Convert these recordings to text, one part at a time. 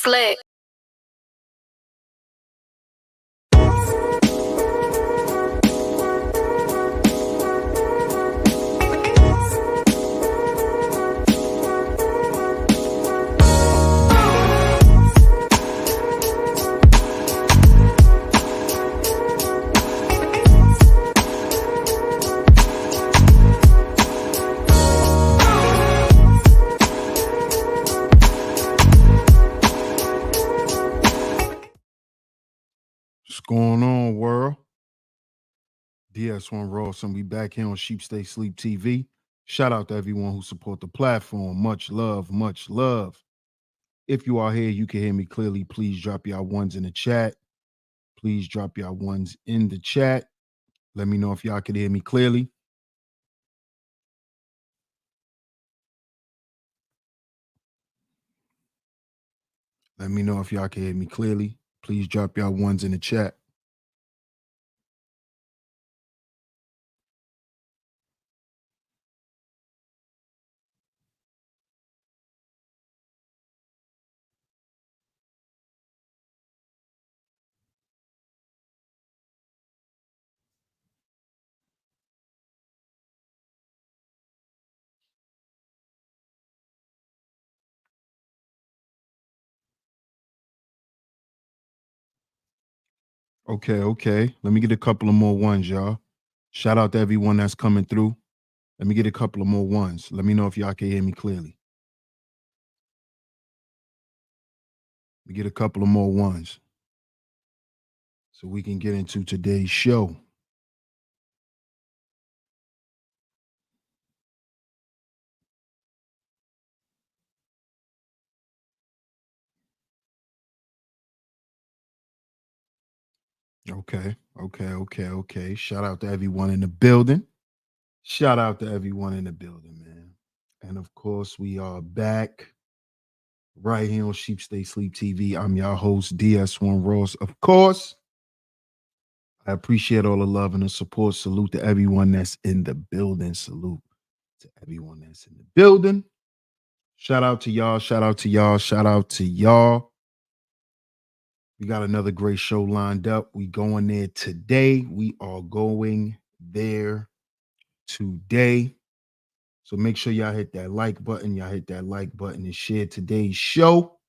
Slick. What's going on, world? DS1 Ross, and we back here on SHEEPSTAYSLEEPTV. Shout out to everyone who support the platform. Much love, much love. If you are here, you can hear me clearly. Please drop your ones in the chat. Please drop your ones in the chat. Let me know if y'all can hear me clearly. Let me know if y'all can hear me clearly. Please drop your ones in the chat. Okay. Let me get a couple of more ones, y'all. Shout out to everyone that's coming through. Let me get a couple of more ones. Let me know if y'all can hear me clearly. Let me get a couple of more ones so we can get into today's show. Okay. Shout out to everyone in the building. Shout out to everyone in the building, man. And of course, we are back right here on Sheep Stay Sleep TV. I'm your host, DS1 Ross. Of course, I appreciate all the love and the support. Salute to everyone that's in the building. Salute to everyone that's in the building. Shout out to y'all. Shout out to y'all. Shout out to y'all. We got another great show lined up. We going there today. We are going there today. So make sure y'all hit that like button. Y'all hit that like button and share today's show.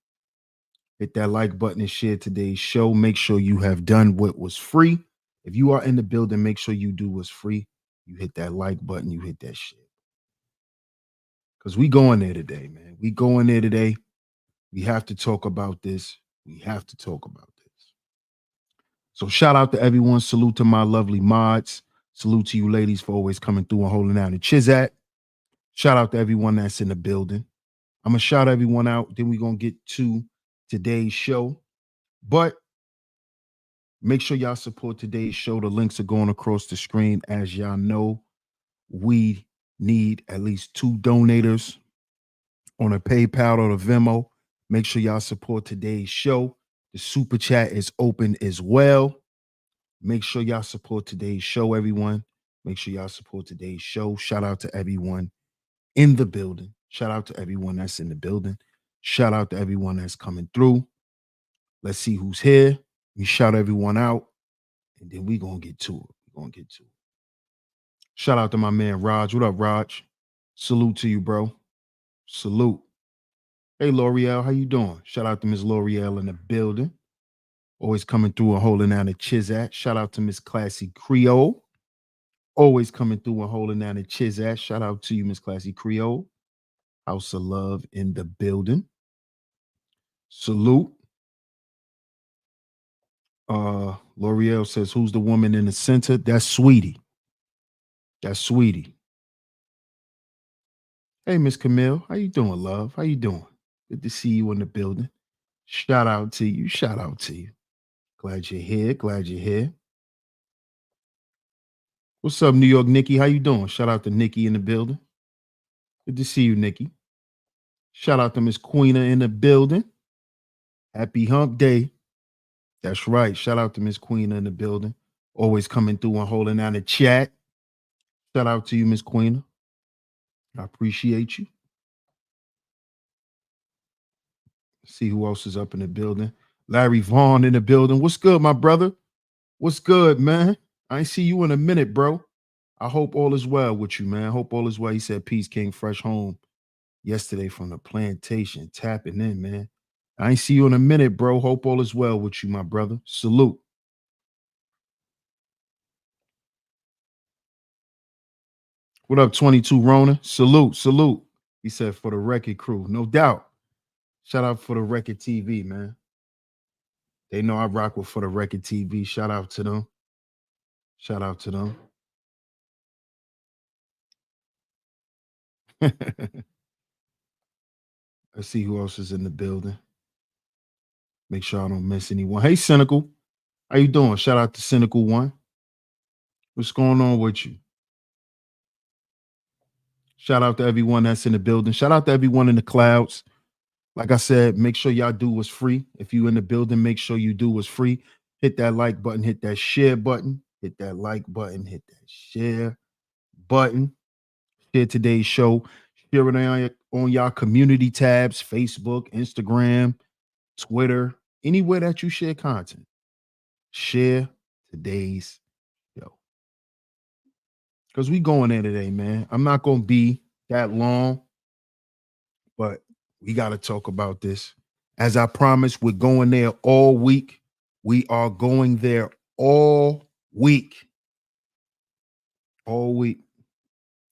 Hit that like button and share today's show. Make sure you have done what was free. If you are in the building, make sure you do what's free. You hit that like button. You hit that shit. Because we going there today, man. We going there today. We have to talk about this. We have to talk about this. So shout out to everyone. Salute to my lovely mods. Salute to you ladies for always coming through and holding down the chizat. Shout out to everyone that's in the building. I'm going to shout everyone out. Then we're going to get to today's show. But make sure y'all support today's show. The links are going across the screen. As y'all know, we need at least 2 donators on a PayPal or a Venmo. Make sure y'all support today's show. The super chat is open as well. Make sure y'all support today's show, everyone. Make sure y'all support today's show. Shout out to everyone in the building. Shout out to everyone that's in the building. Shout out to everyone that's coming through. Let's see who's here. We shout everyone out, and then we're going to get to it. Shout out to my man, Raj. What up, Raj? Salute to you, bro. Salute. Hey, L'Oreal, how you doing? Shout out to Miss L'Oreal in the building. Always coming through and holding down the chizat. Shout out to Miss Classy Creole. Always coming through and holding down the chizat. Shout out to you, Miss Classy Creole. House of Love in the building. Salute. L'Oreal says, who's the woman in the center? That's Sweetie. That's Sweetie. Hey, Miss Camille. How you doing, love? How you doing? Good to see you in the building. Shout out to you. Shout out to you. Glad you're here. Glad you're here. What's up, New York Nikki? How you doing? Shout out to Nikki in the building. Good to see you, Nikki. Shout out to Miss Queena in the building. Happy hump day. That's right. Shout out to Miss Queena in the building. Always coming through and holding down the chat. Shout out to you, Miss Queena. I appreciate you. See who else is up in the building. Larry Vaughn in the building. What's good, my brother? What's good, man? I ain't see you in a minute, bro. I hope all is well with you, man. Hope all is well. He said, Peace King, fresh home yesterday from the plantation. Tapping in, man. I ain't see you in a minute, bro. Hope all is well with you, my brother. Salute. What up, 22 Rona? Salute, salute. He said, for the record crew. No doubt. Shout out for the record TV, man. They know I rock with for the record TV. Shout out to them. Shout out to them. Let's see who else is in the building. Make sure I don't miss anyone. Hey, Cynical. How you doing? Shout out to Cynical One. What's going on with you? Shout out to everyone that's in the building. Shout out to everyone in the clouds. Like I said, make sure y'all do what's free. If you in the building, make sure you do what's free. Hit that like button, hit that share button, hit that like button, hit that share button. Share today's show. Share it on y'all community tabs, Facebook, Instagram, Twitter, anywhere that you share content. Share today's show. Because we going there today, man. I'm not going to be that long, but we got to talk about this. As I promised, we're going there all week. We are going there all week. All week.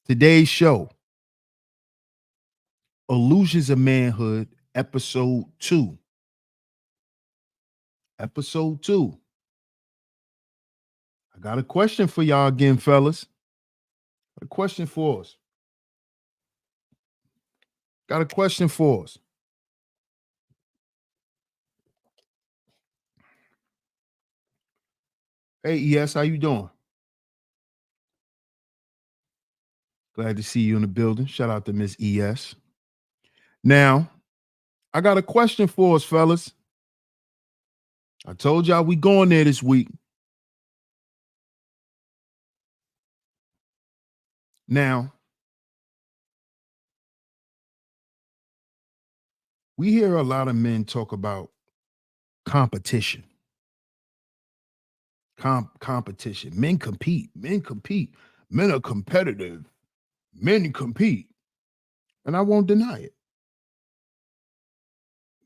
Today's show, Illusions of Manhood, episode 2. Episode 2. I got a question for y'all again, fellas. A question for us. Got a question for us. Hey, ES, how you doing? Glad to see you in the building. Shout out to Miss ES. Now, I got a question for us, fellas. I told y'all we going there this week. Now, we hear a lot of men talk about competition. Competition. Men compete. Men compete. Men are competitive. Men compete. And I won't deny it.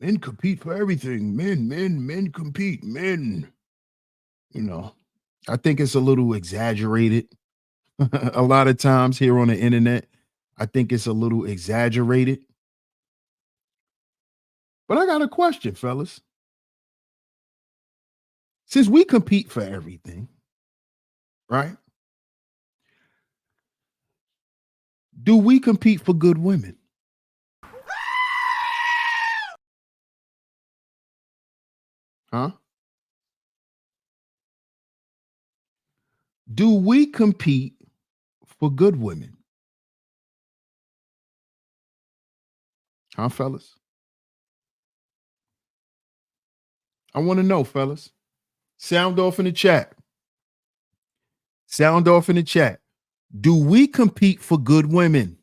Men compete for everything. Men compete. Men. You know, I think it's a little exaggerated. A lot of times here on the internet, I think it's a little exaggerated. But I got a question, fellas. Since we compete for everything, right? Do we compete for good women? Huh? Do we compete for good women? Huh, fellas? I want to know, fellas. Sound off in the chat. Sound off in the chat. Do we compete for good women?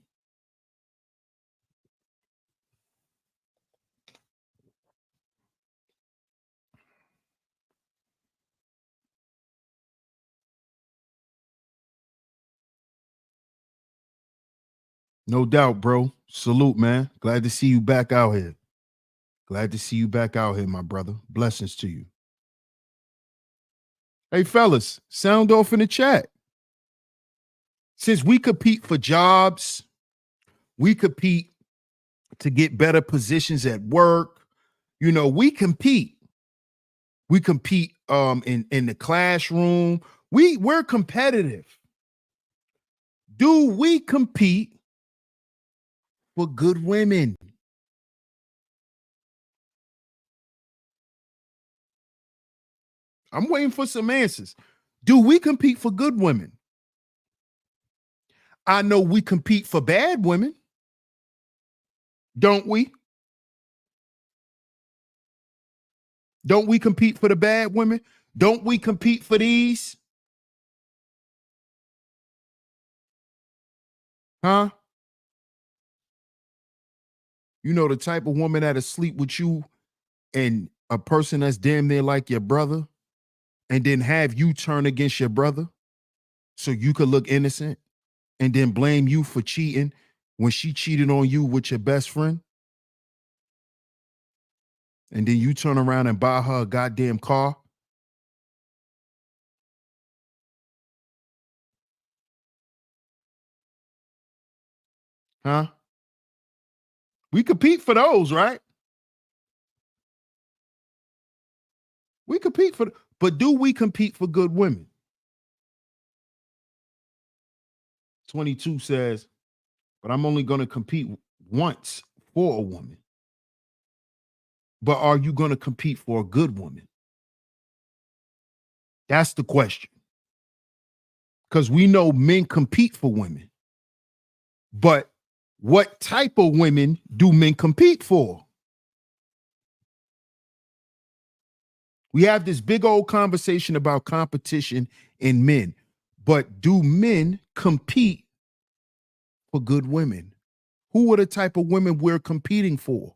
No doubt, bro. Salute, man. Glad to see you back out here. Glad to see you back out here, my brother. Blessings to you. Hey, fellas, sound off in the chat. Since we compete for jobs, we compete to get better positions at work. You know, we compete. We compete in the classroom. We're competitive. Do we compete for good women? I'm waiting for some answers. Do we compete for good women? I know we compete for bad women. Don't we? Don't we compete for the bad women? Don't we compete for these? Huh? You know, the type of woman that'll sleep with you and a person that's damn near like your brother, and then have you turn against your brother so you could look innocent and then blame you for cheating when she cheated on you with your best friend? And then you turn around and buy her a goddamn car? Huh? We compete for those, right? We compete for, but do we compete for good women? 22 says, but I'm only going to compete once for a woman. But are you going to compete for a good woman? That's the question. Because we know men compete for women. But what type of women do men compete for? We have this big old conversation about competition in men. But do men compete for good women? Who are the type of women we're competing for?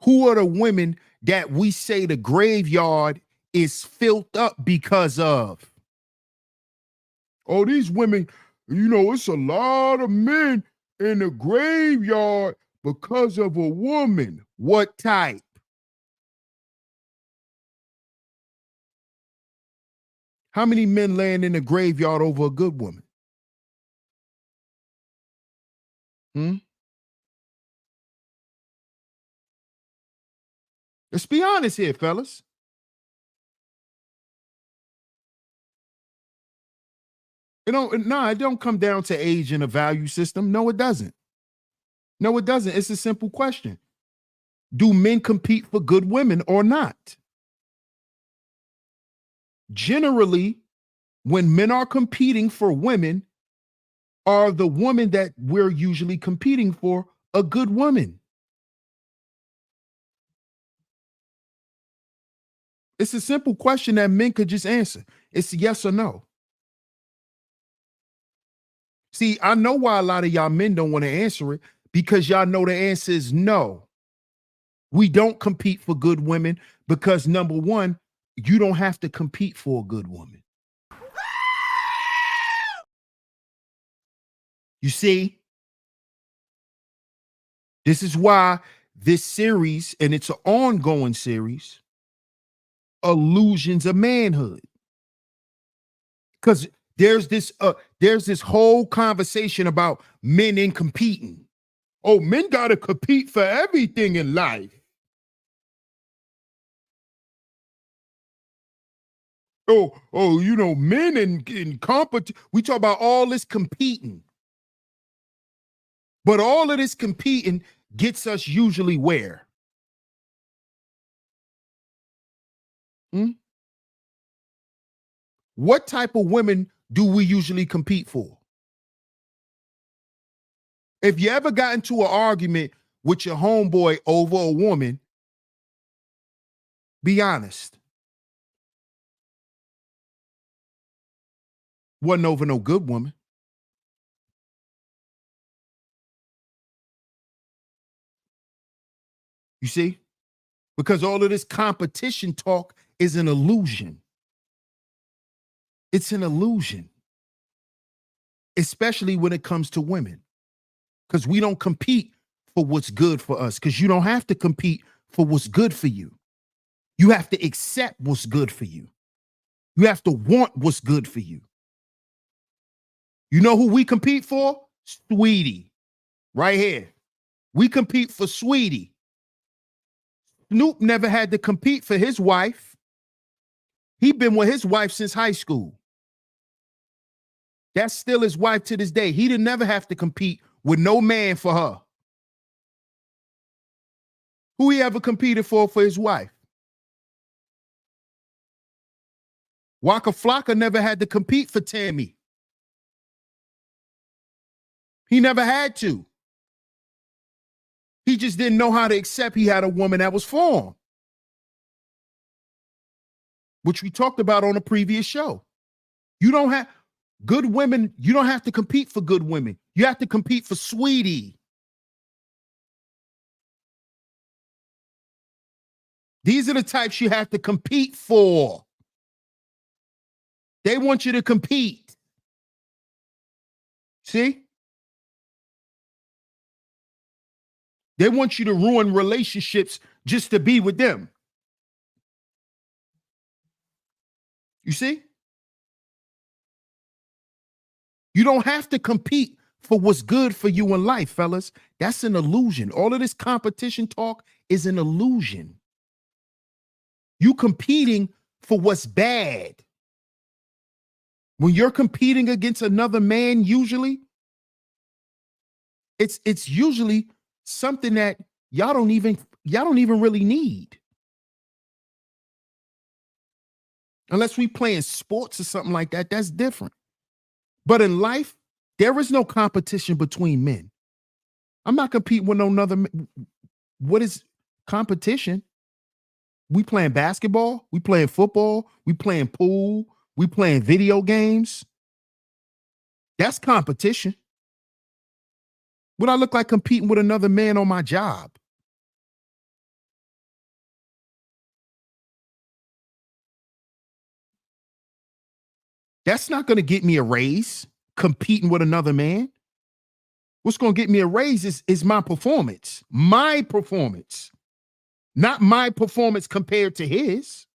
Who are the women that we say the graveyard is filled up because of? Oh, these women, it's a lot of men in the graveyard because of a woman. What type? How many men laying in the graveyard over a good woman? Hmm? Let's be honest here, fellas. It don't come down to age and a value system. No, it doesn't. No, it doesn't. It's a simple question. Do men compete for good women or not? Generally, when men are competing for women, are the woman that we're usually competing for a good woman? It's a simple question that men could just answer. It's yes or no. See, I know why a lot of y'all men don't want to answer it, because y'all know the answer is no. We don't compete for good women because, number one, you don't have to compete for a good woman. You see? This is why this series, and it's an ongoing series, Illusions of Manhood. Because there's this whole conversation about men in competing. Oh, men gotta compete for everything in life. Men in competition. We talk about all this competing. But all of this competing gets us usually where? Hmm? What type of women do we usually compete for? If you ever got into an argument with your homeboy over a woman, be honest. Wasn't over no good woman. You see? Because all of this competition talk is an illusion. It's an illusion, especially when it comes to women, because we don't compete for what's good for us, because you don't have to compete for what's good for you. You have to accept what's good for you. You have to want what's good for you. You know who we compete for? Sweetie. Right here. We compete for Sweetie. Snoop never had to compete for his wife. He been with his wife since high school. That's still his wife to this day. He didn't never have to compete with no man for her. Who he ever competed for his wife? Waka Flocka never had to compete for Tammy. He never had to. He just didn't know how to accept he had a woman that was for him, which we talked about on a previous show. You don't have good women. You don't have to compete for good women. You have to compete for Sweetie. These are the types you have to compete for. They want you to compete. See? They want you to ruin relationships just to be with them. You see? You don't have to compete for what's good for you in life, fellas. That's an illusion. All of this competition talk is an illusion. You competing for what's bad. When you're competing against another man, usually, it's usually something that y'all don't even really need. Unless we playing sports or something like that, that's different. But in life, there is no competition between men. I'm not competing with no other. What is competition? We playing basketball, we playing football, we playing pool, we playing video games. That's competition. What I look like competing with another man on my job? That's not going to get me a raise, competing with another man. What's going to get me a raise is my performance, not my performance compared to his.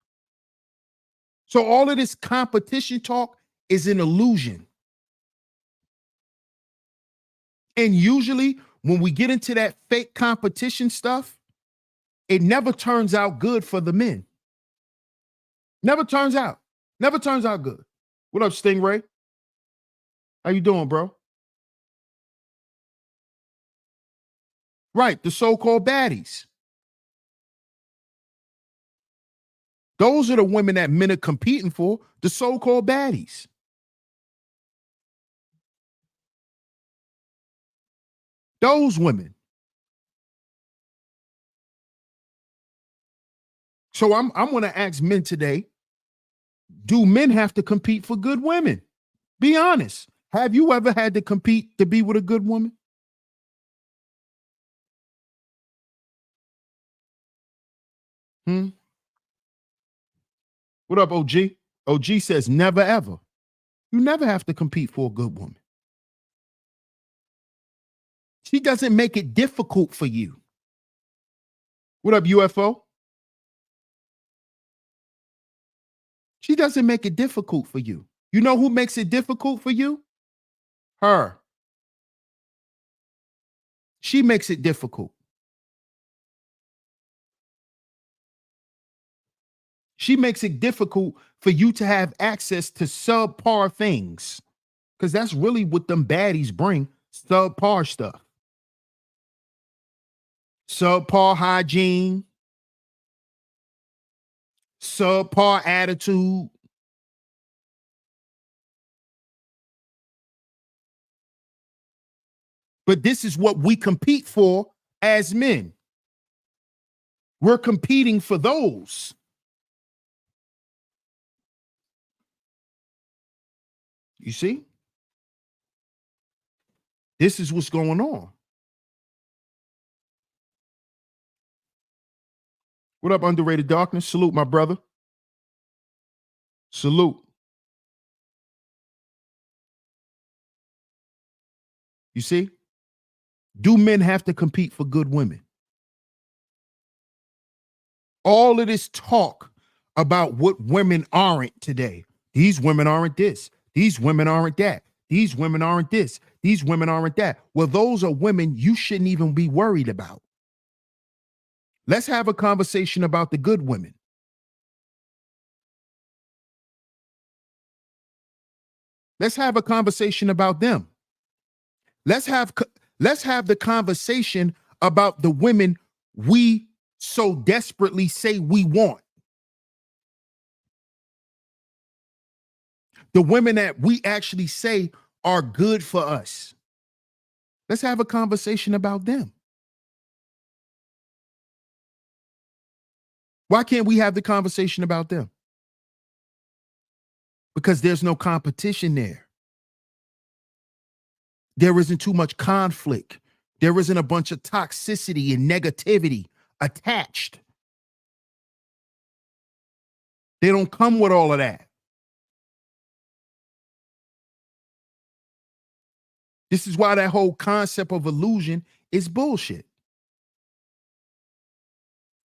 So all of this competition talk is an illusion. And usually when we get into that fake competition stuff, it never turns out good for the men. Never turns out good. What up, Stingray? How you doing, bro? Right, the so-called baddies. Those are the women that men are competing for, the so-called baddies. Those women. So I'm going to ask men today, do men have to compete for good women? Be honest. Have you ever had to compete to be with a good woman? What up, OG? OG says never ever. You never have to compete for a good woman. She doesn't make it difficult for you. What up, UFO? She doesn't make it difficult for you. You know who makes it difficult for you? Her. She makes it difficult. She makes it difficult for you to have access to subpar things. Because that's really what them baddies bring, subpar stuff. Subpar hygiene, subpar attitude. But this is what we compete for as men. We're competing for those. You see? This is what's going on. What up, Underrated Darkness? Salute, my brother. Salute. You see? Do men have to compete for good women? All of this talk about what women aren't today. These women aren't this. These women aren't that. These women aren't this. These women aren't that. Well, those are women you shouldn't even be worried about. Let's have a conversation about the good women. Let's have a conversation about them. Let's have the conversation about the women we so desperately say we want. The women that we actually say are good for us. Let's have a conversation about them. Why can't we have the conversation about them? Because there's no competition there. There isn't too much conflict. There isn't a bunch of toxicity and negativity attached. They don't come with all of that. This is why that whole concept of illusion is bullshit.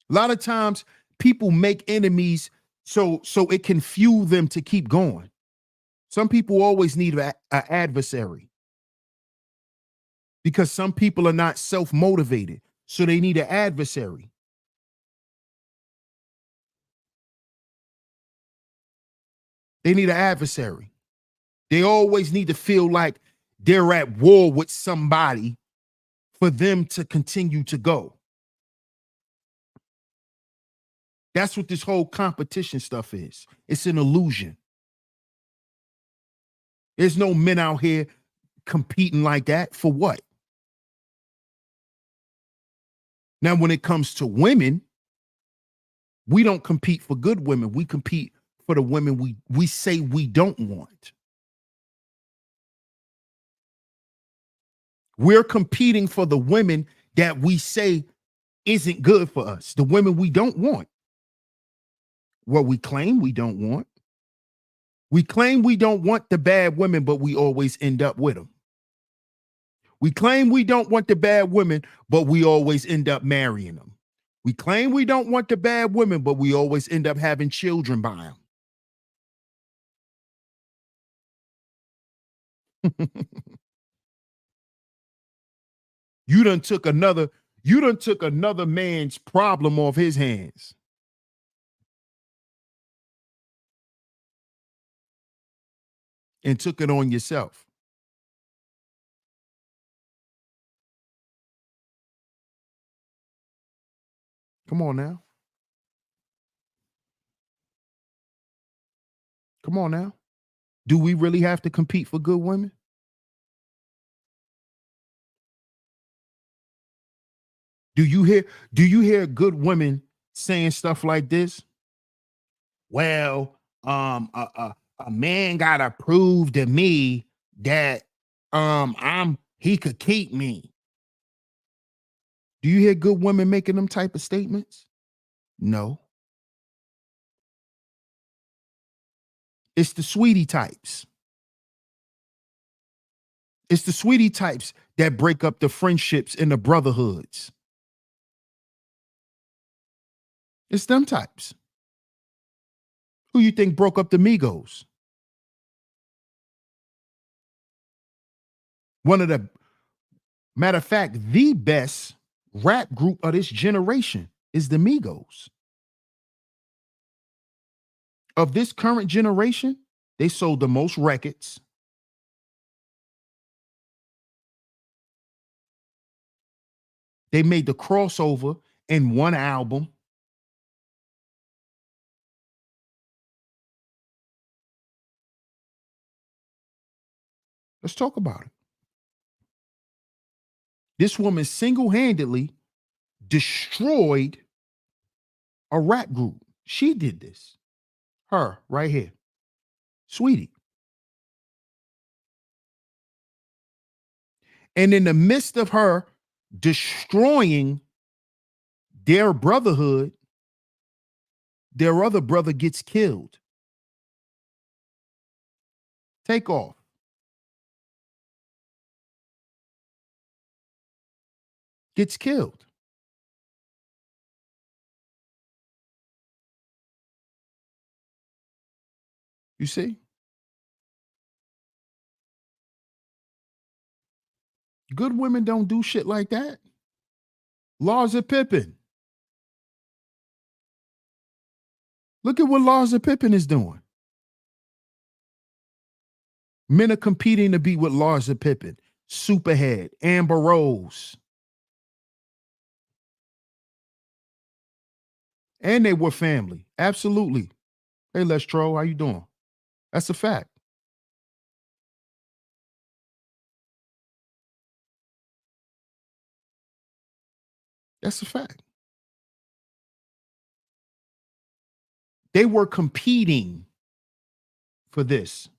A lot of times people make enemies so it can fuel them to keep going. Some people always need an adversary because some people are not self-motivated. So they need an adversary. They need an adversary. They always need to feel like they're at war with somebody for them to continue to go. That's what this whole competition stuff is. It's an illusion. There's no men out here competing like that. For what? Now, when it comes to women, we don't compete for good women. We compete for the women we say we don't want. We're competing for the women that we say isn't good for us, the women we don't want. Well, we claim we don't want. We claim we don't want the bad women, but we always end up with them. We claim we don't want the bad women, but we always end up marrying them. We claim we don't want the bad women, but we always end up having children by them. You done took another man's problem off his hands. And took it on yourself. Come on now. Come on now. Do we really have to compete for good women? Do you hear good women saying stuff like this? Well, a man gotta prove to me that he could keep me. Do you hear good women making them type of statements? No. It's the sweetie types. It's the sweetie types that break up the friendships and the brotherhoods. It's them types. Who you think broke up the Migos? One of the, matter of fact, the best rap group of this generation is the Migos. Of this current generation, they sold the most records. They made the crossover in one album. Let's talk about it. This woman single-handedly destroyed a rap group. She did this. Her, right here. Sweetie. And in the midst of her destroying their brotherhood, their other brother gets killed. Take off. Gets killed. You see? Good women don't do shit like that. Larsa Pippen. Look at what Larsa Pippen is doing. Men are competing to be with Larsa Pippen, Superhead, Amber Rose. And they were family. Absolutely. Hey, Lestro, how you doing? That's a fact. That's a fact. They were competing for this.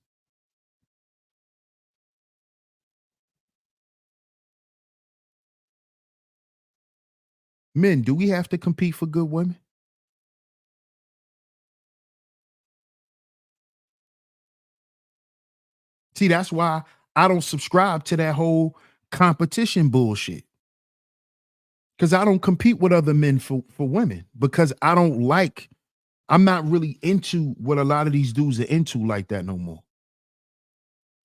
Men, do we have to compete for good women? See, that's why I don't subscribe to that whole competition bullshit. Because I don't compete with other men for women because I'm not really into what a lot of these dudes are into like that no more.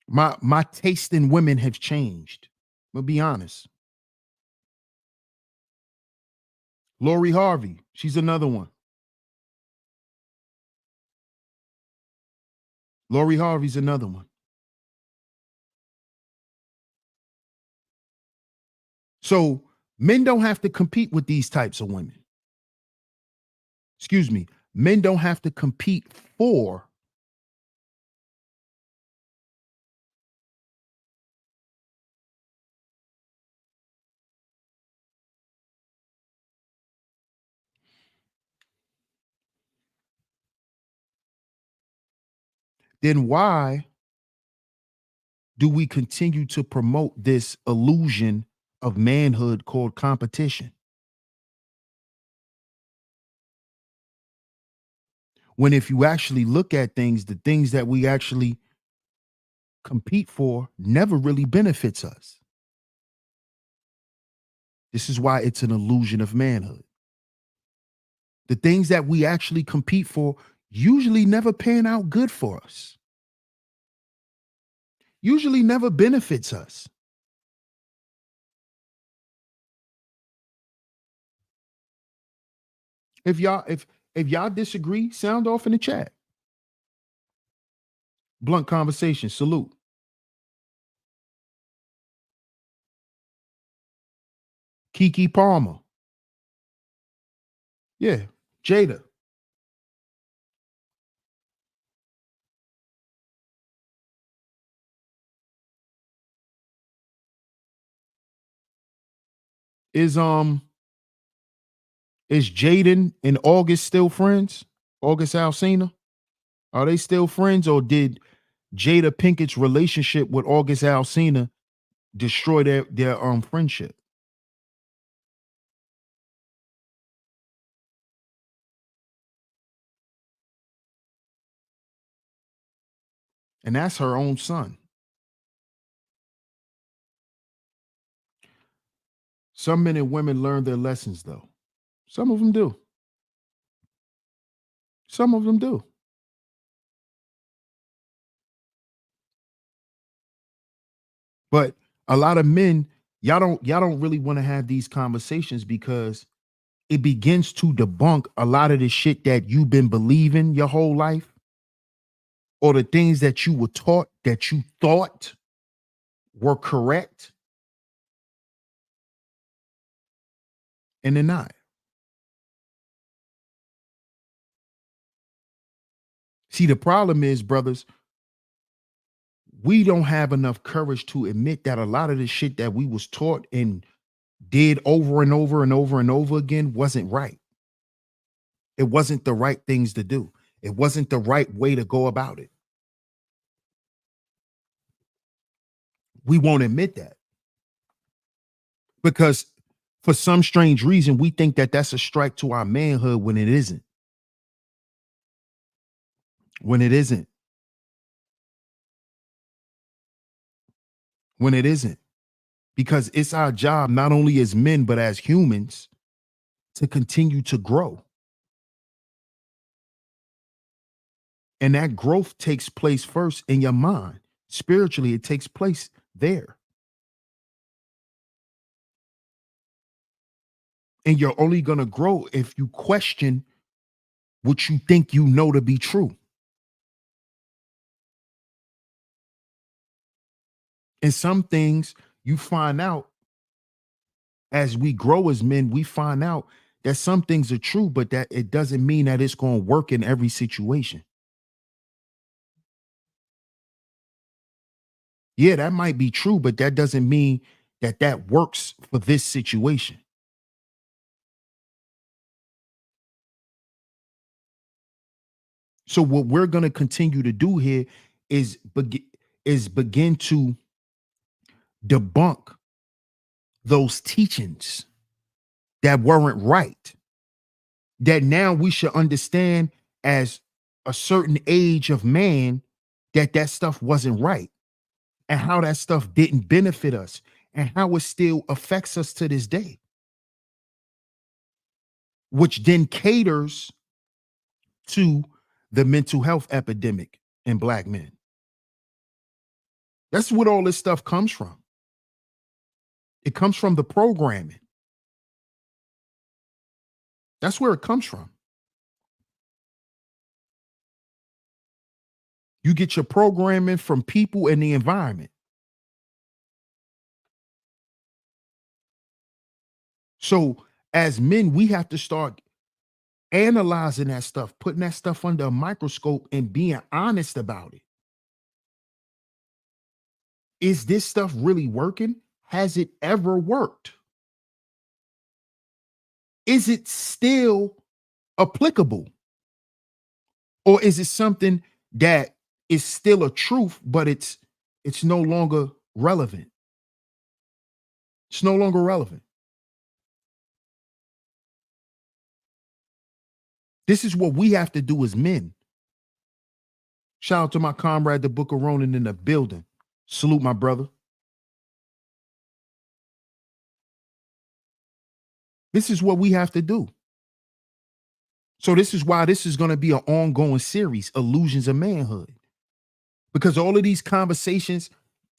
My taste in women have changed. I'm gonna be honest. Lori Harvey, she's another one. Lori Harvey's another one. So men don't have to compete with these types of women. Excuse me. Men don't have to compete for. Then why do we continue to promote this illusion of manhood called competition? When if you actually look at things, the things that we actually compete for never really benefits us. This is why it's an illusion of manhood. The things that we actually compete for usually never pan out good for us. Usually never benefits us. If y'all disagree, sound off in the chat. Blunt conversation. Salute. Kiki Palmer. Yeah. Jada. Is is Jaden and August still friends? August Alsina? Are they still friends, or did Jada Pinkett's relationship with August Alsina destroy their friendship? And that's her own son. Some men and women learn their lessons, though. Some of them do. Some of them do. But a lot of men, y'all don't really want to have these conversations because it begins to debunk a lot of the shit that you've been believing your whole life, or the things that you were taught that you thought were correct, and they're not. See, the problem is, brothers, we don't have enough courage to admit that a lot of the shit that we was taught and did over and over and over and over again wasn't right. It wasn't the right things to do. It wasn't the right way to go about it. We won't admit that because for some strange reason, we think that that's a strike to our manhood when it isn't. When it isn't. When it isn't. Because it's our job, not only as men, but as humans, to continue to grow. And that growth takes place first in your mind. Spiritually, it takes place there. And you're only going to grow if you question what you think you know to be true. And some things you find out as we grow as men, we find out that some things are true, but that it doesn't mean that it's going to work in every situation. Yeah, that might be true, but that doesn't mean that that works for this situation. So what we're going to continue to do here is begin to debunk those teachings that weren't right. That now we should understand as a certain age of man that that stuff wasn't right. and how that stuff didn't benefit us and how it still affects us to this day, which then caters to the mental health epidemic in black men. That's what all this stuff comes from. It comes from the programming. That's where it comes from. You get your programming from people and the environment. So as men, we have to start analyzing that stuff, putting that stuff under a microscope and being honest about it. Is this stuff really working? Has it ever worked? Is it still applicable? Or is it something that is still a truth, but it's no longer relevant? It's no longer relevant. This is what we have to do as men. Shout out to my comrade, the Book of Ronan, in the building. Salute, my brother. This is what we have to do. So this is why this is going to be an ongoing series, Illusions of Manhood. Because all of these conversations,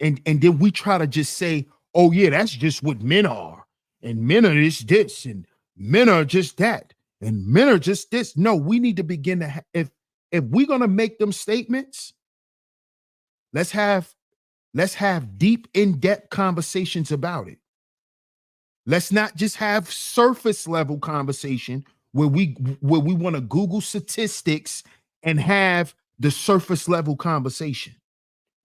and then we try to just say, oh yeah, that's just what men are. And men are this, and men are just that, and men are just this. No, we need to begin to, if we're going to make them statements, let's have deep, in-depth conversations about it. Let's not just have surface level conversation where we want to Google statistics and have the surface level conversation.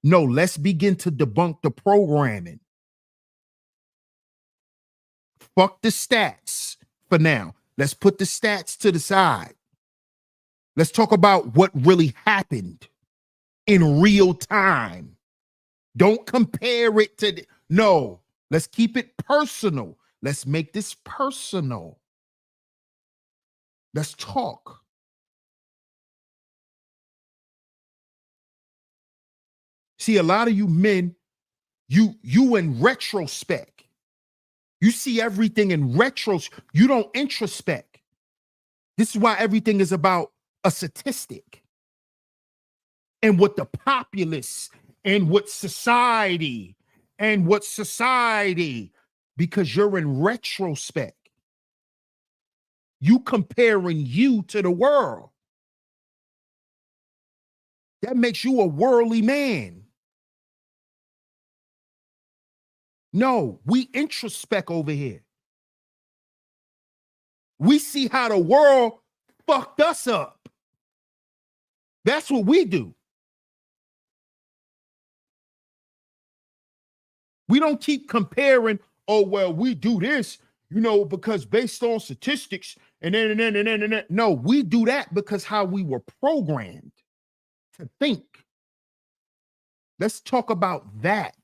No, let's begin to debunk the programming. Fuck the stats for now. Let's put the stats to the side. Let's talk about what really happened in real time. Don't compare it to no. Let's keep it personal. Let's make this personal. Let's talk. See, a lot of you men, you in retrospect. You see everything in retrospect. You don't introspect. This is why everything is about a statistic and what the populace and what society because you're in retrospect. You comparing you to the world. That makes you a worldly man. No, we introspect over here. We see how the world fucked us up. That's what we do. We don't keep comparing, oh, well, we do this, because based on statistics and then. No, we do that because how we were programmed to think. Let's talk about that.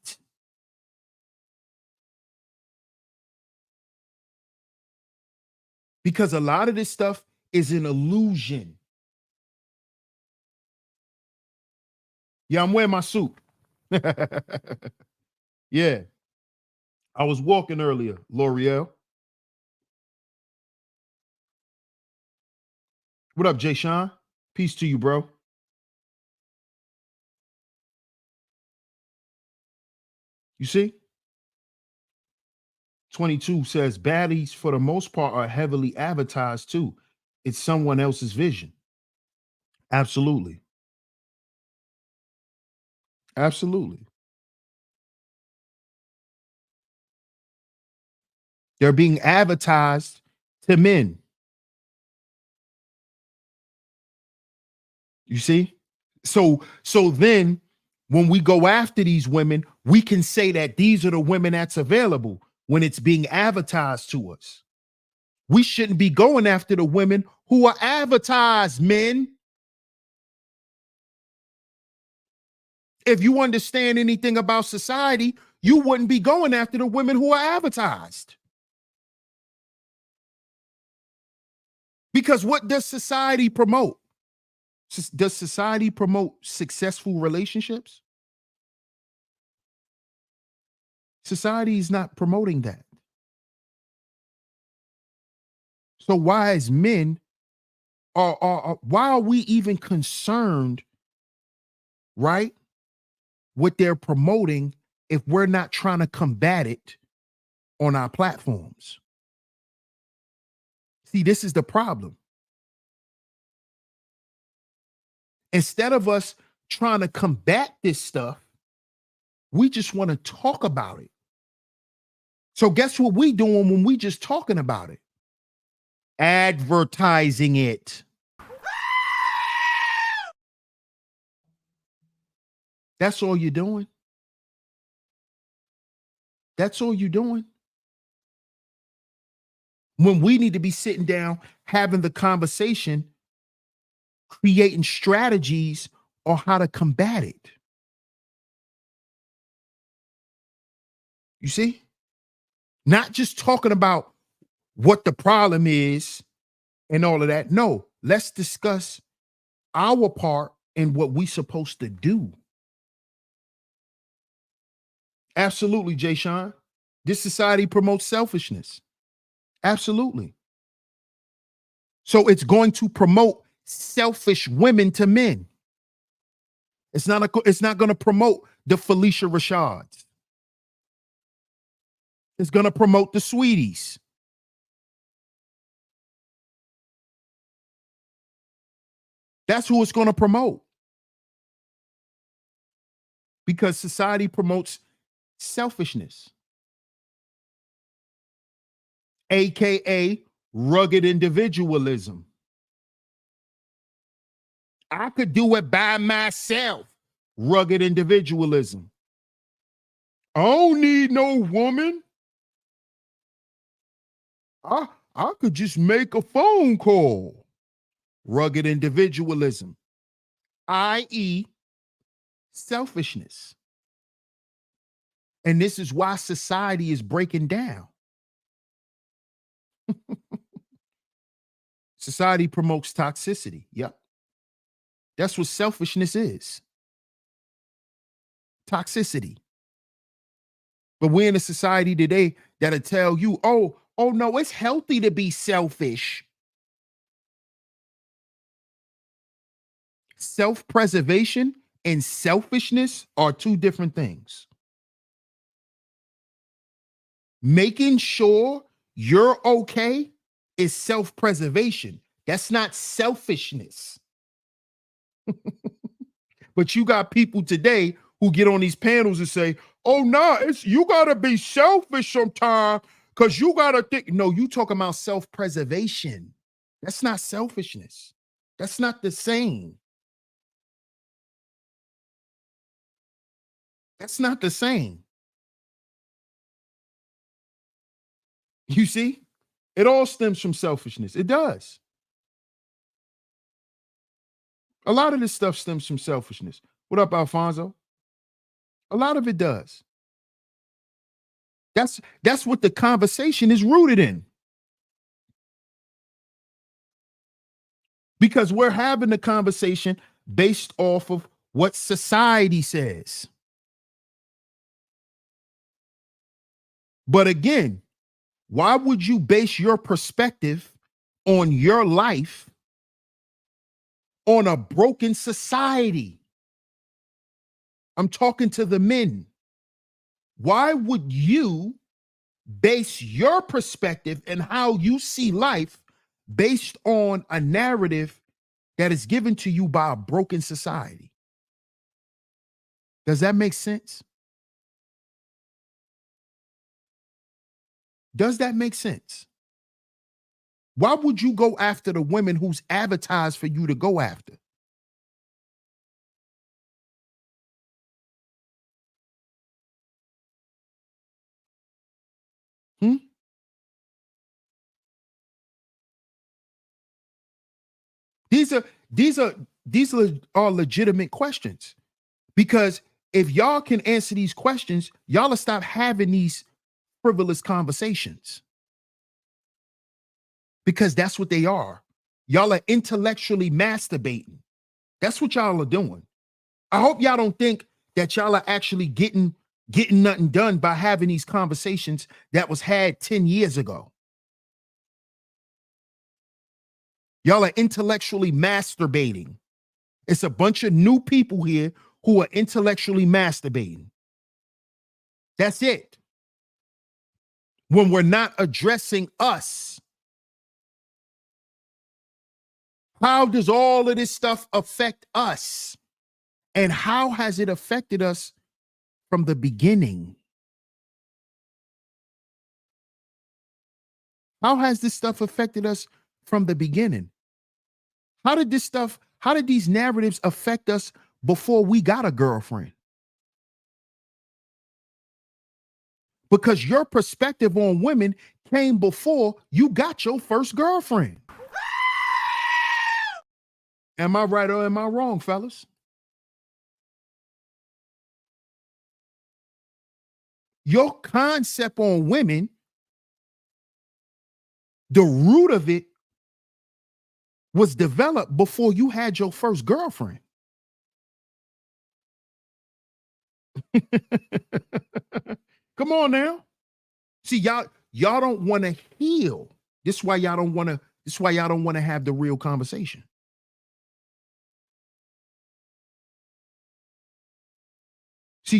Because a lot of this stuff is an illusion. Yeah, I'm wearing my suit. Yeah. I was walking earlier, L'Oreal. What up, Jay Sean? Peace to you, bro. You see? 22 says baddies, for the most part, are heavily advertised too. It's someone else's vision. Absolutely. Absolutely. They're being advertised to men. You see? So then when we go after these women, we can say that these are the women that's available when it's being advertised to us. We shouldn't be going after the women who are advertised, men. If you understand anything about society, you wouldn't be going after the women who are advertised. Because what does society promote? Does society promote successful relationships? Society is not promoting that. So why, as men, why are we even concerned, right, what they're promoting if we're not trying to combat it on our platforms? See, this is the problem. Instead of us trying to combat this stuff, we just want to talk about it. So guess what we doing when we just talking about it? Advertising it. That's all you're doing. That's all you're doing. When we need to be sitting down, having the conversation, creating strategies on how to combat it. You see? Not just talking about what the problem is and all of that. No, let's discuss our part and what we supposed to do. Absolutely, Jay Sean. This society promotes selfishness. Absolutely. So it's going to promote selfish women to men. It's not going to promote the Felicia Rashads. It's going to promote the Sweeties. That's who it's going to promote. Because society promotes selfishness, AKA rugged individualism. I could do it by myself. Rugged individualism. I don't need no woman. I could just make a phone call. Rugged individualism, i.e., selfishness. And this is why society is breaking down. Society promotes toxicity. Yep. That's what selfishness is. Toxicity. But we're in a society today that'll tell you, oh no, it's healthy to be selfish. Self-preservation and selfishness are two different things. Making sure you're okay is self-preservation. That's not selfishness. But you got people today who get on these panels and say, oh, no, you got to be selfish sometimes because you got to think. No, you talking about self-preservation. That's not selfishness. That's not the same. That's not the same. You see, it all stems from selfishness. It does. A lot of this stuff stems from selfishness. What up, Alfonso? A lot of it does. That's what the conversation is rooted in. Because we're having the conversation based off of what society says. But again, why would you base your perspective on your life on a broken society? I'm talking to the men. Why would you base your perspective and how you see life based on a narrative that is given to you by a broken society? Does that make sense? Does that make sense? Why would you go after the women who's advertised for you to go after? These are legitimate questions, because if y'all can answer these questions, y'all will stop having these frivolous conversations, because that's what they are. Y'all are intellectually masturbating. That's what y'all are doing. I hope y'all don't think that y'all are actually getting getting nothing done by having these conversations that was had 10 years ago. Y'all are intellectually masturbating. It's a bunch of new people here who are intellectually masturbating. That's it. When we're not addressing us, how does all of this stuff affect us? And how has it affected us from the beginning? How has this stuff affected us from the beginning? How did these narratives affect us before we got a girlfriend? Because your perspective on women came before you got your first girlfriend. Am I right or am I wrong, fellas? Your concept on women, the root of it was developed before you had your first girlfriend. Come on now. See, y'all don't want to heal. This is why y'all don't want to have the real conversation. See,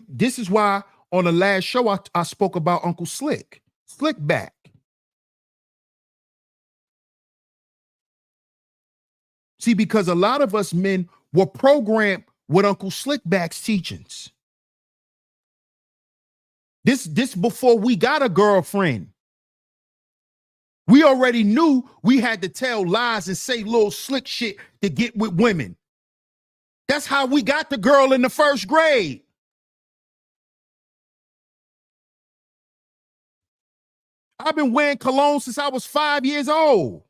this is why on the last show I spoke about Uncle Slickback. See, because a lot of us men were programmed with Uncle Slickback's teachings. This before we got a girlfriend. We already knew we had to tell lies and say little slick shit to get with women. That's how we got the girl in the first grade. I've been wearing cologne since I was 5 years old.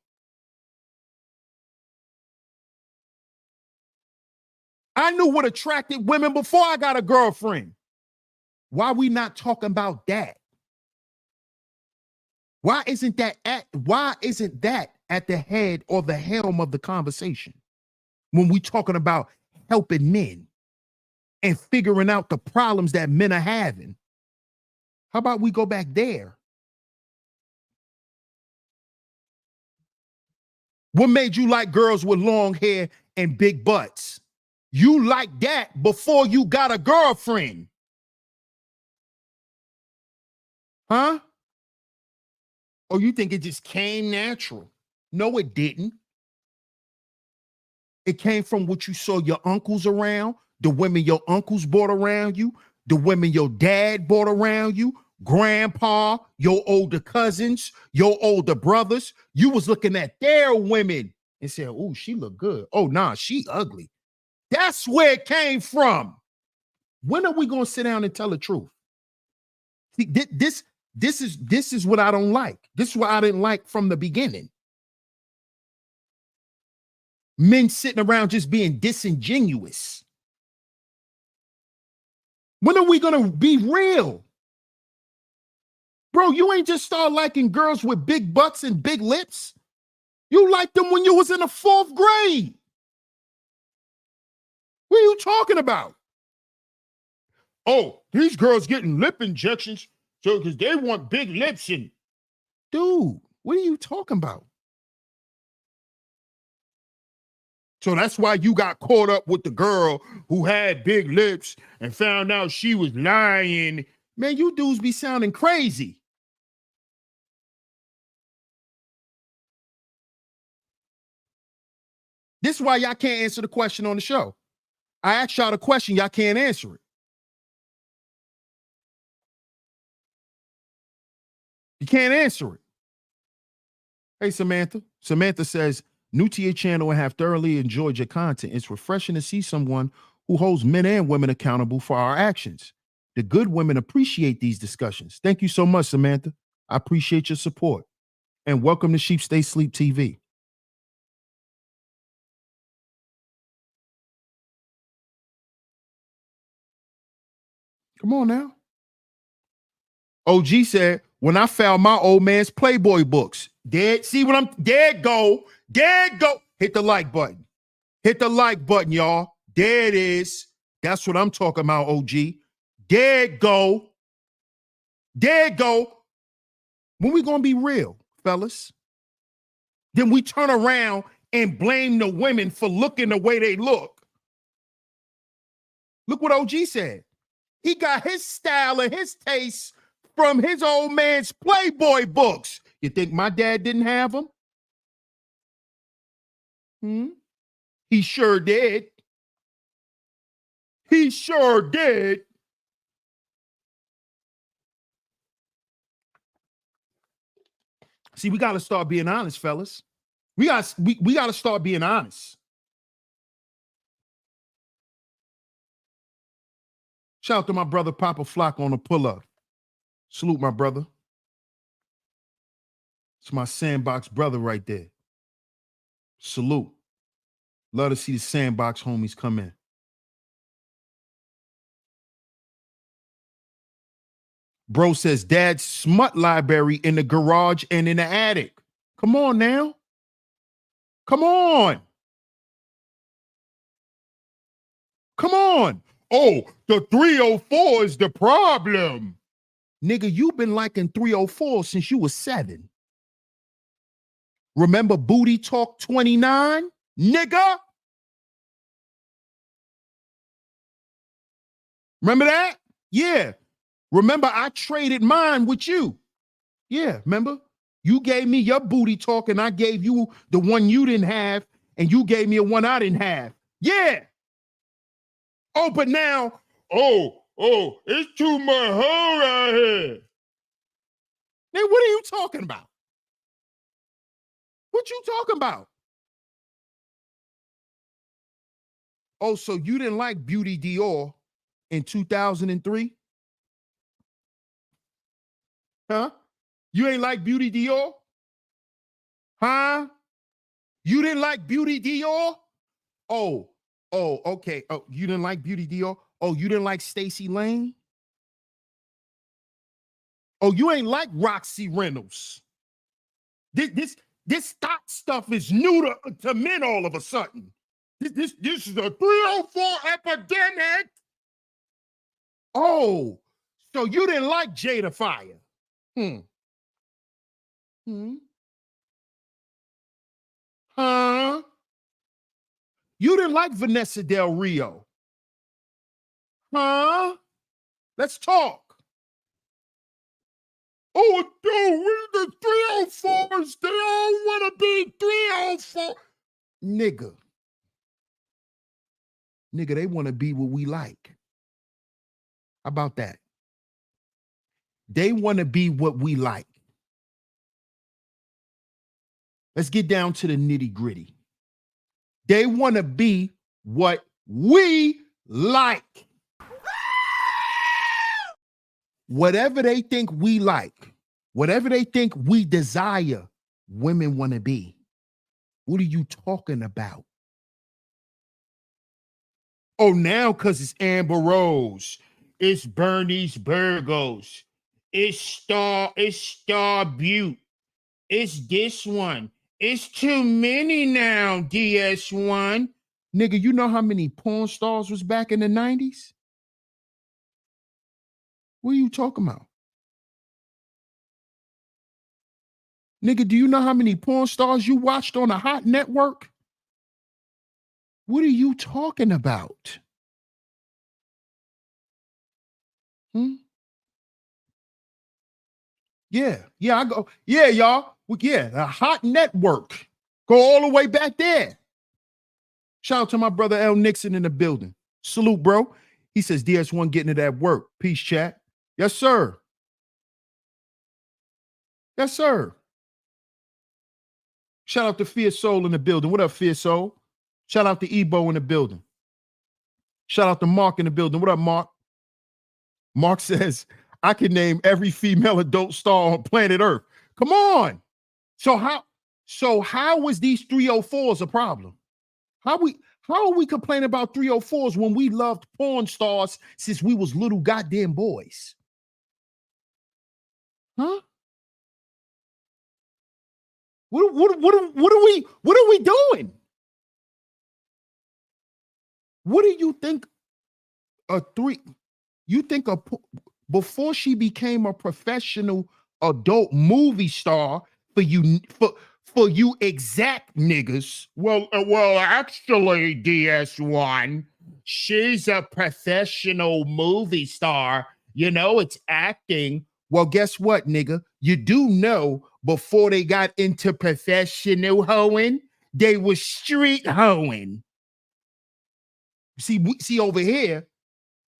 I knew what attracted women before I got a girlfriend. Why are we not talking about that? Why isn't that at the head or the helm of the conversation when we talking about helping men and figuring out the problems that men are having? How about we go back there? What made you like girls with long hair and big butts? You like that before you got a girlfriend. Huh? Or you think it just came natural? No, it didn't. It came from what you saw your uncles around, the women your uncles brought around you, the women your dad brought around you, grandpa, your older cousins, your older brothers. You was looking at their women and said, oh, she look good. Oh, nah, she ugly. That's where it came from. When are we going to sit down and tell the truth? See, this is what I don't like. This is what I didn't like from the beginning. Men sitting around just being disingenuous. When are we going to be real? Bro, you ain't just start liking girls with big butts and big lips. You liked them when you was in the 4th grade. What are you talking about? Oh, these girls getting lip injections because they want big lips. And dude, what are you talking about? So that's why you got caught up with the girl who had big lips and found out she was lying. Man, you dudes be sounding crazy. This is why y'all can't answer the question on the show. I asked y'all the question, y'all can't answer it. You can't answer it. Hey, Samantha. Samantha says, new to your channel and have thoroughly enjoyed your content. It's refreshing to see someone who holds men and women accountable for our actions. The good women appreciate these discussions. Thank you so much, Samantha. I appreciate your support. And welcome to Sheep Stay Sleep TV. Come on now. OG said, when I found my old man's Playboy books, see what I'm, there go. Hit the like button. Hit the like button, y'all. There it is. That's what I'm talking about, OG. There it go. There it go. When we gonna be real, fellas? Then we turn around and blame the women for looking the way they look. Look what OG said. He got his style and his taste from his old man's Playboy books. You think my dad didn't have them? He sure did. He sure did. See, we got to start being honest, fellas. We got to start being honest. Shout out to my brother Papa Flock on the pull-up. Salute, my brother. It's my sandbox brother right there. Salute. Love to see the sandbox homies come in. Bro says dad's smut library in the garage and in the attic. Come on now. Come on. Come on. Oh, the 304 is the problem. Nigga, you've been liking 304 since you was 7. Remember Booty Talk 29? Nigga? Remember that? Yeah. Remember I traded mine with you. Yeah, remember? You gave me your Booty Talk and I gave you the one you didn't have and you gave me a one I didn't have. Yeah. Oh, but now, it's too much hoe out here. Then what are you talking about? What you talking about? Oh, so you didn't like Beauty Dior in 2003? Huh? You ain't like Beauty Dior? Huh? You didn't like Beauty Dior? Oh, okay. Oh, you didn't like Beauty Dior? Oh, you didn't like Stacey Lane? Oh, you ain't like Roxy Reynolds. This stock stuff is new to men all of a sudden. This is a 304 epidemic. Oh, so you didn't like Jada Fire? Huh? You didn't like Vanessa Del Rio? Huh? Let's talk. Oh, dude, the 304s, they all want to be 304. Nigga, they want to be what we like. How about that? They want to be what we like. Let's get down to the nitty gritty. They want to be what we like. Whatever they think we like, whatever they think we desire, women want to be. What are you talking about? Oh, now because it's Amber Rose, it's Bernice Burgos, it's Star Butte, it's this one. It's too many now, DS1. Nigga, you know how many porn stars was back in the 90s? What are you talking about? Nigga, do you know how many porn stars you watched on a hot network? What are you talking about? Yeah, I go. Yeah, y'all. Yeah, a hot network. Go all the way back there. Shout out to my brother L. Nixon in the building. Salute, bro. He says DS1 getting it at work. Peace, chat. Yes, sir. Yes, sir. Shout out to Fierce Soul in the building. What up, Fierce Soul? Shout out to Ebo in the building. Shout out to Mark in the building. What up, Mark? Mark says, I can name every female adult star on planet Earth. Come on. So how was these 304s a problem? How are we complaining about 304s when we loved porn stars since we was little goddamn boys? Huh? What are we doing? What do you think a You think before she became a professional adult movie star for you exact niggas? Well, actually, DS1, she's a professional movie star. You know, it's acting. Well, guess what, nigga? You do know before they got into professional hoeing, they was street hoeing. See over here,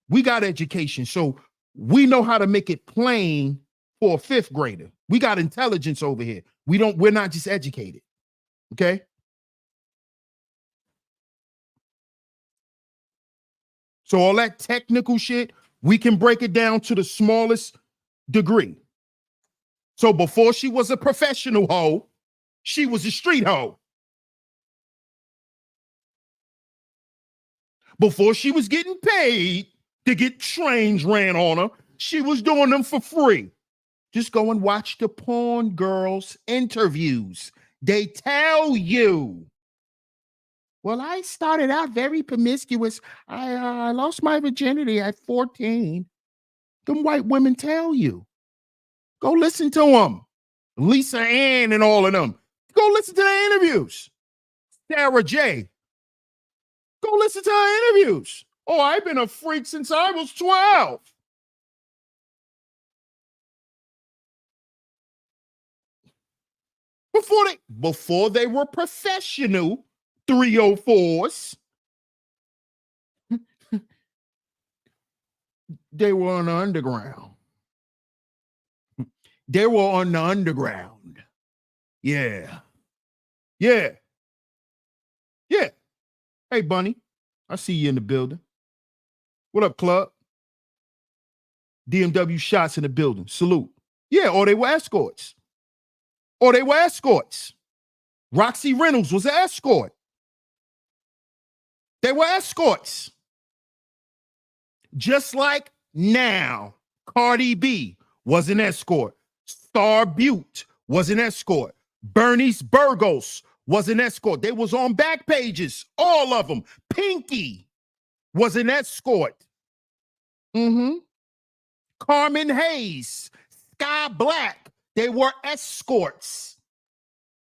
we got education, so we know how to make it plain for a fifth grader. We got intelligence over here. We're not just educated. Okay. So all that technical shit, we can break it down to the smallest degree. So before she was a professional hoe, she was a street hoe. Before she was getting paid to get trains ran on her, she was doing them for free. Just go and watch the porn girls' interviews. They tell you. Well, I started out very promiscuous. I lost my virginity at 14. Them white women tell you. Go listen to them. Lisa Ann and all of them. Go listen to their interviews. Sarah J. Go listen to her interviews. Oh, I've been a freak since I was 12. Before they were professional 304s, they were on the underground. They were on the underground. Yeah. Yeah. Yeah. Hey, Bunny. I see you in the building. What up, club? DMW shots in the building. Salute. Yeah, or they were escorts. Roxy Reynolds was an escort. They were escorts. Just like now, Cardi B was an escort. Star Butte was an escort. Bernice Burgos was an escort. They was on back pages, all of them. Pinky was an escort. Carmen Hayes, Sky Black, they were escorts.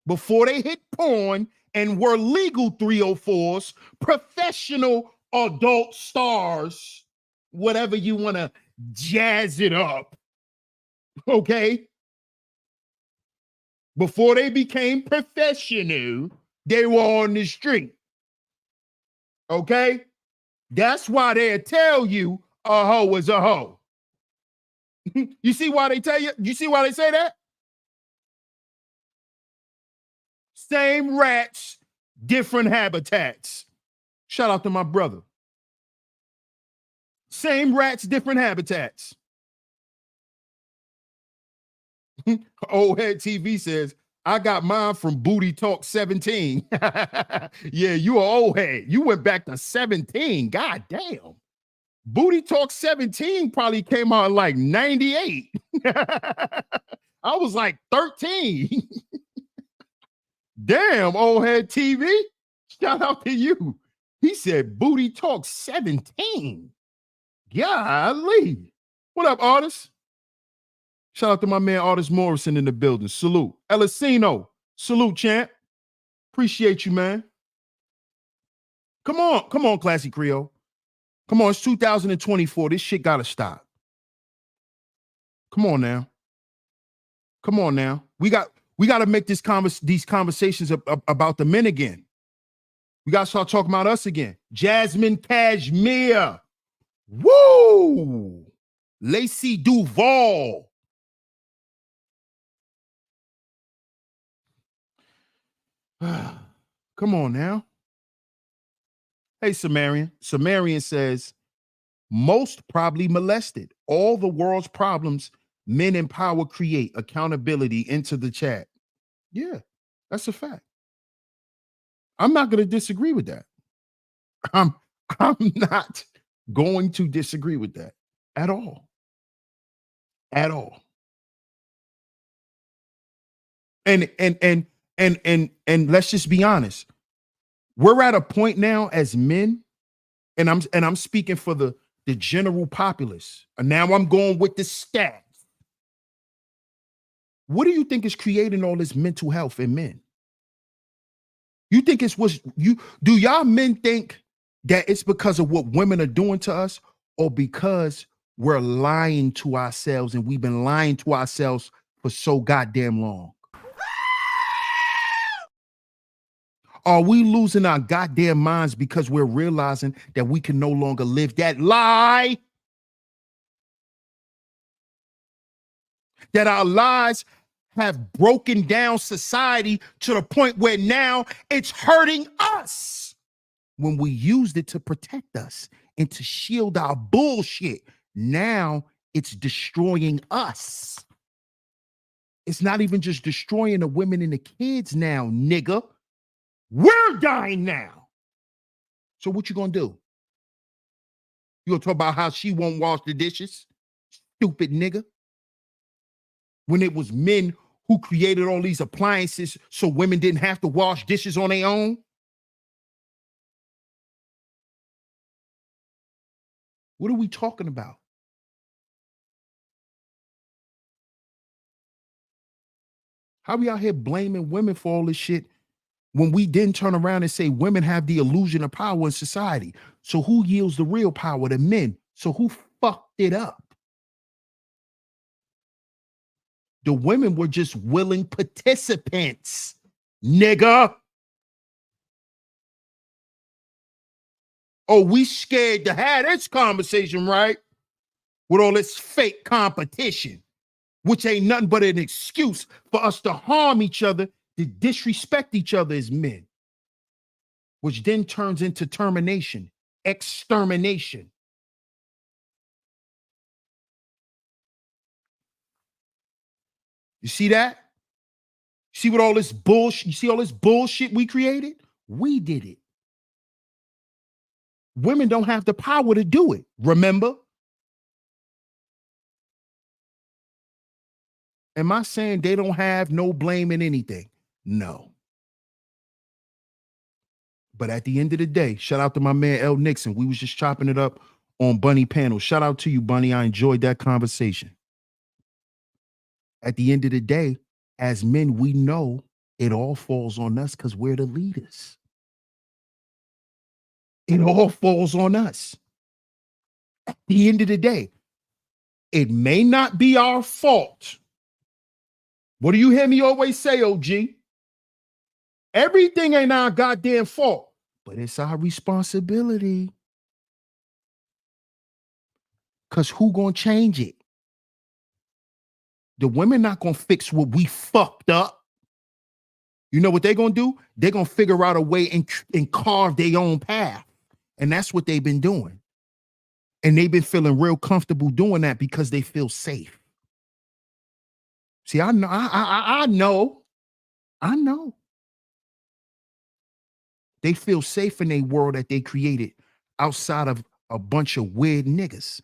Before they hit porn and were legal 304s, professional adult stars, whatever you want to jazz it up. Okay? Before they became professional, they were on the street. Okay? That's why they tell you a hoe is a hoe. You see why they tell you? You see why they say that? Same rats, different habitats. Shout out to my brother. Same rats, different habitats. Old Head TV says, I got mine from Booty Talk 17. Yeah, you are old head. You went back to 17. God damn. Booty Talk 17 probably came out in like 98. I was like 13. Damn, Old Head TV. Shout out to you. He said Booty Talk 17. Golly. What up, artist? Shout out to my man, Artist Morrison in the building. Salute. Elisino. Salute, champ. Appreciate you, man. Come on, Classy Creole. Come on, it's 2024. This shit gotta stop. Come on now. We got to make these conversations about the men again. We got to start talking about us again. Jasmine Cashmere. Woo! Lacey Duval. Come on now. Hey, Sumerian. Sumerian says, most probably molested. All the world's problems men in power create. Accountability into the chat. Yeah, that's a fact. I'm not going to disagree with that. I'm not going to disagree with that at all. At all. And let's just be honest. We're at a point now as men, and I'm speaking for the the general populace, and now I'm going with the stats. What do you think is creating all this mental health in men? You think it's what you do? Y'all men think that it's because of what women are doing to us, or because we're lying to ourselves, and we've been lying to ourselves for so goddamn long? Are we losing our goddamn minds because we're realizing that we can no longer live that lie? That our lies have broken down society to the point where now it's hurting us when we used it to protect us and to shield our bullshit. Now it's destroying us. It's not even just destroying the women and the kids now, nigga. We're dying now. So what you gonna do? You gonna talk about how she won't wash the dishes? Stupid nigga. When it was men who created all these appliances so women didn't have to wash dishes on their own? What are we talking about? How we out here blaming women for all this shit when we didn't turn around and say women have the illusion of power in society? So who yields the real power? The men. So who fucked it up? The women were just willing participants, nigga. Oh, we scared to have this conversation, right? With all this fake competition, which ain't nothing but an excuse for us to harm each other, to disrespect each other as men, which then turns into termination, extermination. You see that? See what all this bullshit, you see all this bullshit we created? We did it. Women don't have the power to do it, remember? Am I saying they don't have no blame in anything? No. But at the end of the day, shout out to my man L. Nixon. We was just chopping it up on Bunny panel. Shout out to you, Bunny. I enjoyed that conversation. At the end of the day, as men, we know it all falls on us because we're the leaders. It all falls on us. At the end of the day, it may not be our fault. What do you hear me always say, OG? Everything ain't our goddamn fault, but it's our responsibility. Because who gonna change it? The women not gonna fix what we fucked up. You know what they're gonna do? They're gonna figure out a way and carve their own path. And that's what they've been doing. And they've been feeling real comfortable doing that because they feel safe. See, I know, I know. They feel safe in a world that they created outside of a bunch of weird niggas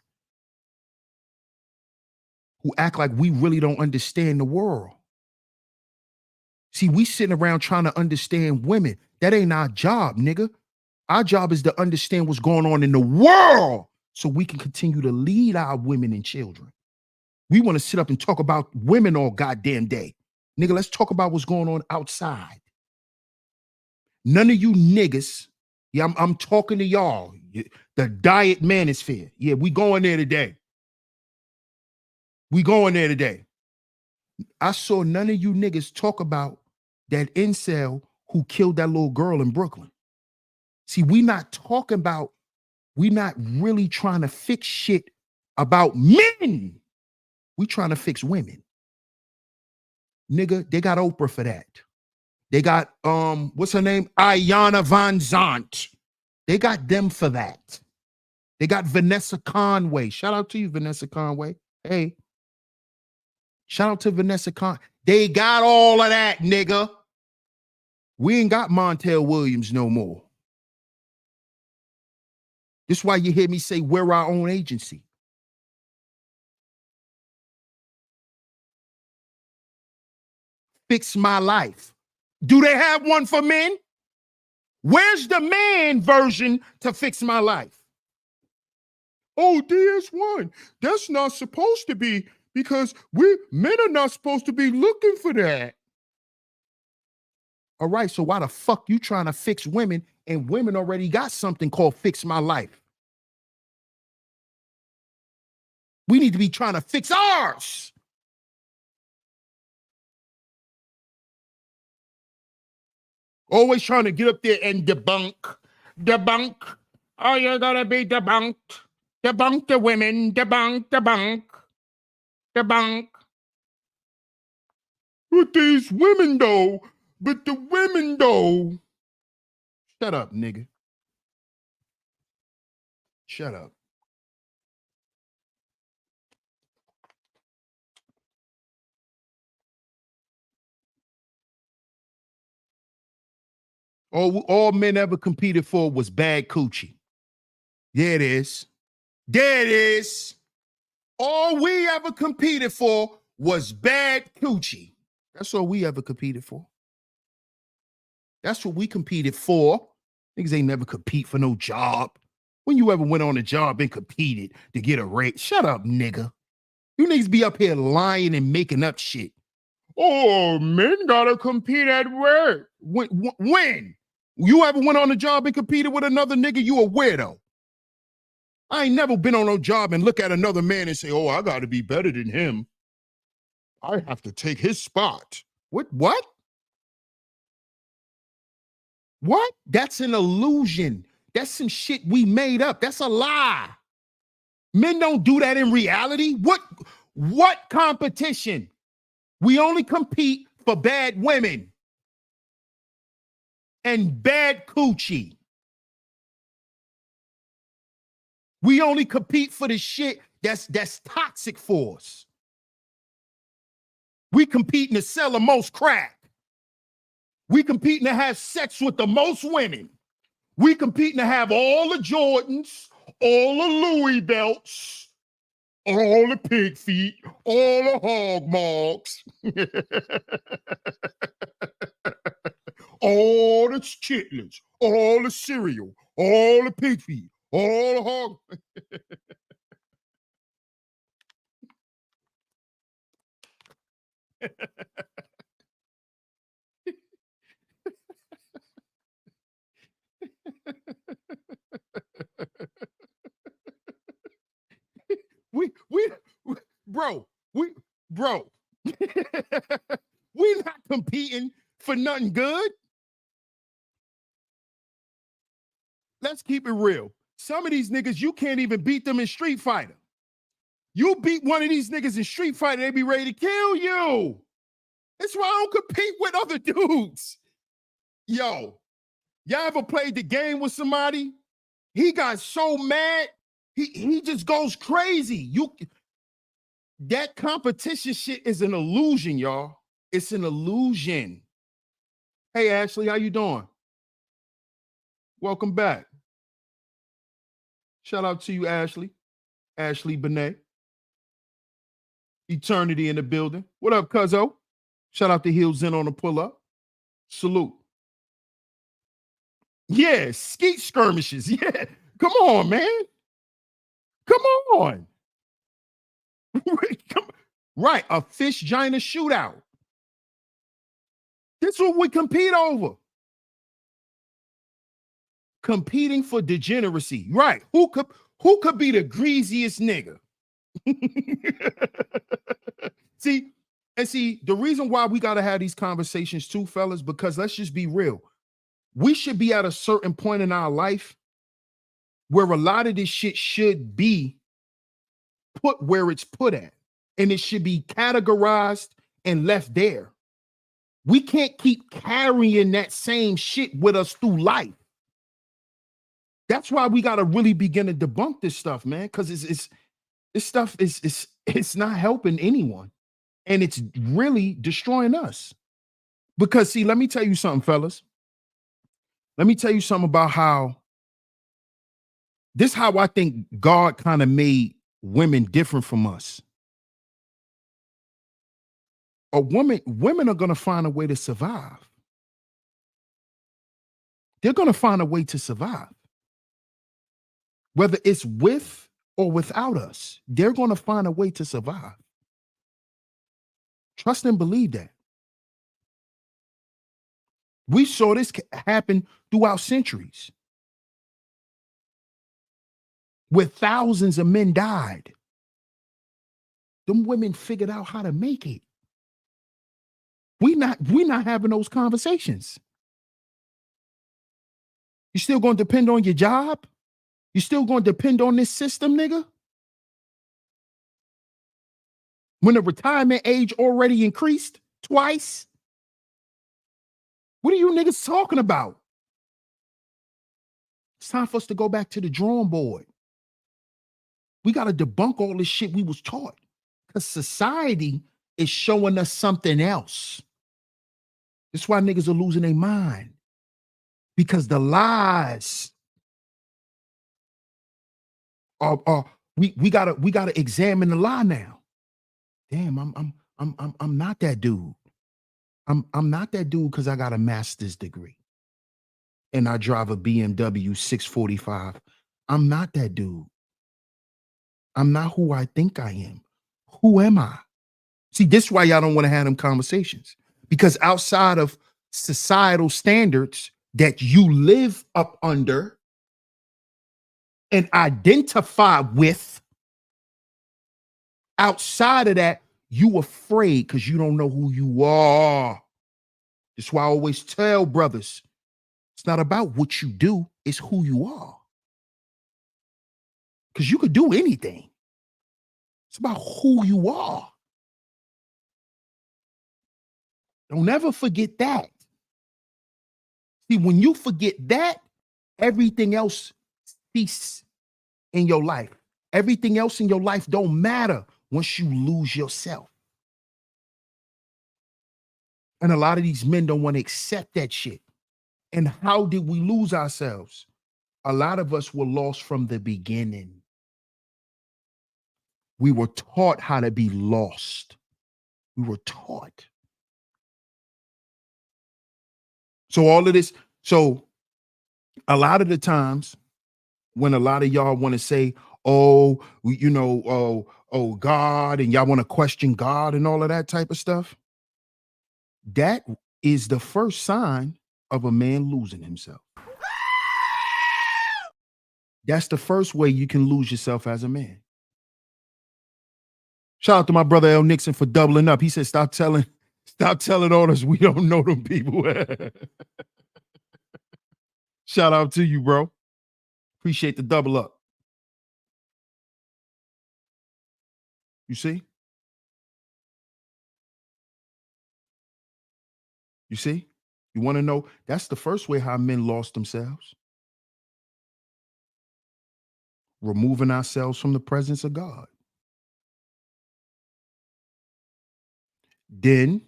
who act like we really don't understand the world. See, we sitting around trying to understand women. That ain't our job, nigga. Our job is to understand what's going on in the world so we can continue to lead our women and children. We want to sit up and talk about women all goddamn day. Nigga, let's talk about what's going on outside. None of you niggas, yeah, I'm talking to y'all, the diet manosphere. Yeah, we going there today. We going there today. I saw none of you niggas talk about that incel who killed that little girl in Brooklyn. See, we not really trying to fix shit about men. We trying to fix women. Nigga, they got Oprah for that. They got, what's her name? Ayana Van Zant. They got them for that. They got Vanessa Conway. Shout out to you, Vanessa Conway. Hey. Shout out to Vanessa Conway. They got all of that, nigga. We ain't got Montel Williams no more. This is why you hear me say we're our own agency. Fix My Life. Do they have one for men? Where's the man version to Fix My Life? Oh, DS1. That's not supposed to be, because men are not supposed to be looking for that. All right, so why the fuck you trying to fix women, and women already got something called Fix My Life? We need to be trying to fix ours. Always trying to get up there and debunk. Oh, you're gonna be debunked. Debunk the women. Debunk. But these women though. But the women though. Shut up, nigga. Shut up. All men ever competed for was bad coochie. Yeah, it is. There it is. All we ever competed for was bad coochie. That's all we ever competed for. That's what we competed for. Niggas ain't never compete for no job. When you ever went on a job and competed to get a raise? Shut up, nigga. You niggas be up here lying and making up shit. Oh, men gotta compete at work. When? You ever went on a job and competed with another nigga? You a weirdo. I ain't never been on no job and look at another man and say, oh, I gotta be better than him. I have to take his spot. What? What? That's an illusion. That's some shit we made up. That's a lie. Men don't do that in reality. What competition? We only compete for bad women and bad coochie. We only compete for the shit that's toxic for us. We competing to sell the most crack. We competing to have sex with the most women. We competing to have all the Jordans, all the Louis belts, all the pig feet, all the hog marks, all the chitlins, all the cereal, all the pig feet, all the hog. we bro, we're not competing for nothing good. Let's keep it real. Some of these niggas, you can't even beat them in Street Fighter. You beat one of these niggas in Street Fighter, they be ready to kill you. That's why I don't compete with other dudes. Yo, y'all ever played the game with somebody? He got so mad, he just goes crazy. That competition shit is an illusion, y'all. It's an illusion. Hey, Ashley, how you doing? Welcome back. Shout out to you, Ashley. Ashley Benet. Eternity in the building. What up, cuzzo? Shout out to Hills in on the pull up. Salute. Yeah, skeet skirmishes. Yeah. Come on, man. Come on. Right, a fish giant shootout. That's what we compete over. Competing for degeneracy. Right. Who could be the greasiest nigga? See, the reason why we got to have these conversations too, fellas, because let's just be real. We should be at a certain point in our life where a lot of this shit should be put where it's put at. And it should be categorized and left there. We can't keep carrying that same shit with us through life. That's why we got to really begin to debunk this stuff, man, because this stuff it's not helping anyone. And it's really destroying us. Because, see, let me tell you something, fellas. Let me tell you something about how I think God kind of made women different from us. Women are going to find a way to survive. They're going to find a way to survive. Whether it's with or without us, they're going to find a way to survive. Trust and believe that. We saw this happen throughout centuries, where thousands of men died. Them women figured out how to make it. We not having those conversations. You still going to depend on your job? You still going to depend on this system, nigga? When the retirement age already increased twice? What are you niggas talking about? It's time for us to go back to the drawing board. We got to debunk all this shit we was taught, because society is showing us something else. That's why niggas are losing their mind, because the lies are we gotta examine the lie now. Damn, I'm not that dude. I'm not that dude because I got a master's degree and I drive a BMW 645. I'm not that dude. I'm not who I think I am. Who am I? See, this is why y'all don't want to have them conversations, because outside of societal standards that you live up under and identify with, outside of that, you afraid because you don't know who you are. That's why I always tell brothers, it's not about what you do, it's who you are. Because you could do anything. It's about who you are. Don't ever forget that. See, when you forget that, everything else ceases in your life. Everything else in your life don't matter once you lose yourself. And a lot of these men don't want to accept that shit. And how did we lose ourselves? A lot of us were lost from the beginning. We were taught how to be lost. We were taught. So all of this, so a lot of the times when a lot of y'all want to say, oh, oh, God, and y'all want to question God and all of that type of stuff, that is the first sign of a man losing himself. That's the first way you can lose yourself as a man. Shout out to my brother L. Nixon for doubling up. He said, stop telling all us we don't know them people. Shout out to you, bro. Appreciate the double up. You see? You see? You want to know? That's the first way how men lost themselves. Removing ourselves from the presence of God. Then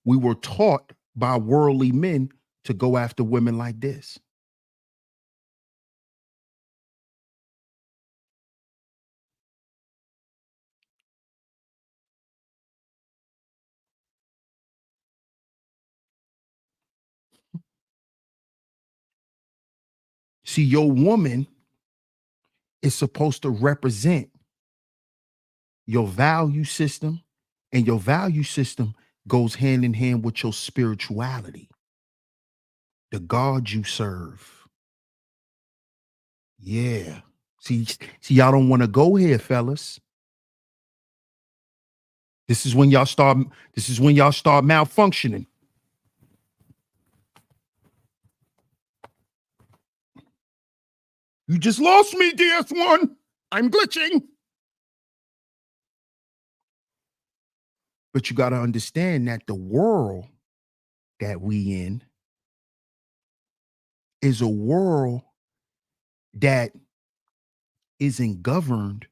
we were taught by worldly men to go after women like this. See, your woman is supposed to represent your value system, and your value system goes hand in hand with your spirituality, the God you serve. Yeah. See, y'all don't want to go here, fellas. This is when y'all start malfunctioning. You just lost me, DS1. I'm glitching. But you got to understand that the world that we in is a world that isn't governed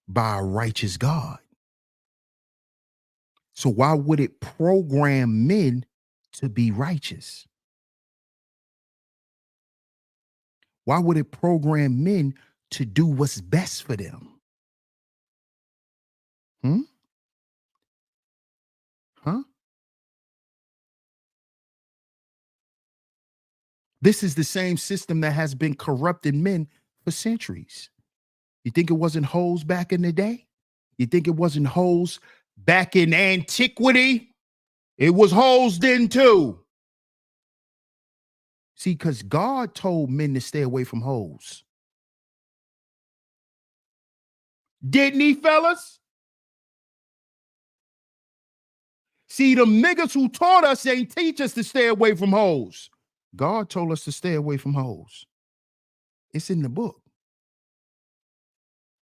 by a righteous God. So why would it program men to be righteous? Why would it program men to do what's best for them? Huh? This is the same system that has been corrupting men for centuries. You think it wasn't hoes back in the day? You think it wasn't hoes back in antiquity? It was hoes then too. See, because God told men to stay away from hoes. Didn't he, fellas? See, the niggas who taught us ain't teach us to stay away from hoes. God told us to stay away from hoes. It's in the book.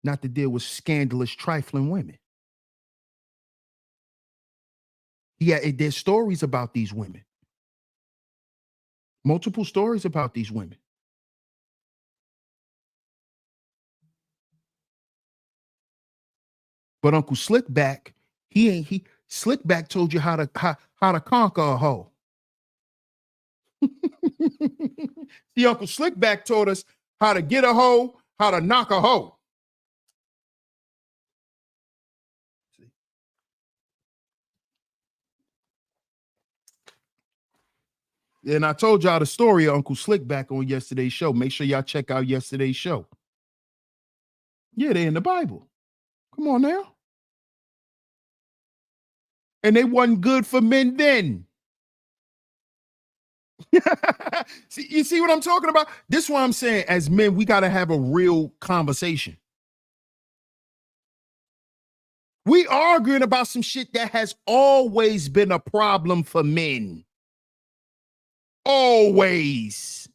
Not to deal with scandalous, trifling women. Yeah, there's stories about these women. Multiple stories about these women. But Uncle Slickback, Slickback told you how to conquer a hoe. See, Uncle Slickback taught us how to get a hoe, how to knock a hoe. And I told y'all the story of Uncle Slickback on yesterday's show. Make sure y'all check out yesterday's show. Yeah, they're in the Bible. Come on now. And they wasn't good for men then. See, you see what I'm talking about? This is what I'm saying. As men, we got to have a real conversation. We arguing about some shit that has always been a problem for men. Always.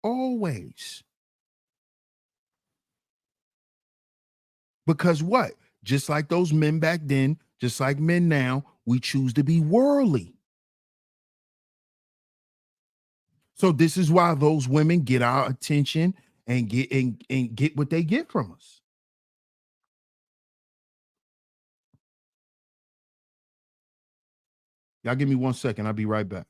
Always. Because what? Just like those men back then, just like men now, we choose to be worldly. So this is why those women get our attention and get what they get from us. Y'all give me 1 second. I'll be right back.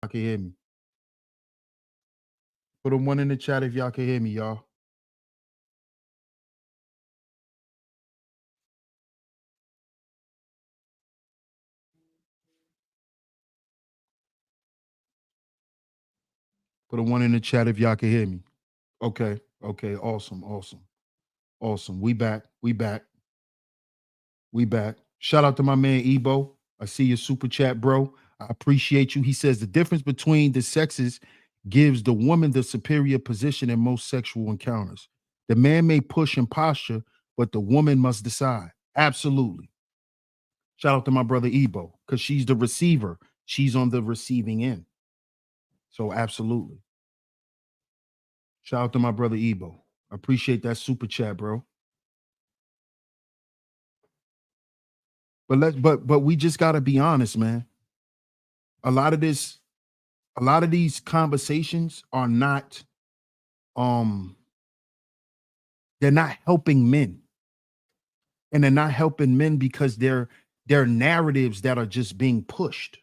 Y'all can hear me. Put a 1 in the chat if y'all can hear me, y'all. Put a 1 in the chat if y'all can hear me. Okay. Okay. Awesome. Awesome. Awesome. We back. We back. We back. Shout out to my man Ebo. I see your super chat, bro. I appreciate you. He says the difference between the sexes gives the woman the superior position in most sexual encounters. The man may push and posture, but the woman must decide. Absolutely. Shout out to my brother Ebo, because she's the receiver. She's on the receiving end. So absolutely. Shout out to my brother Ebo. I appreciate that super chat, bro. But we just gotta be honest, man. A lot of these conversations are not they're not helping men. And they're not helping men because they're narratives that are just being pushed.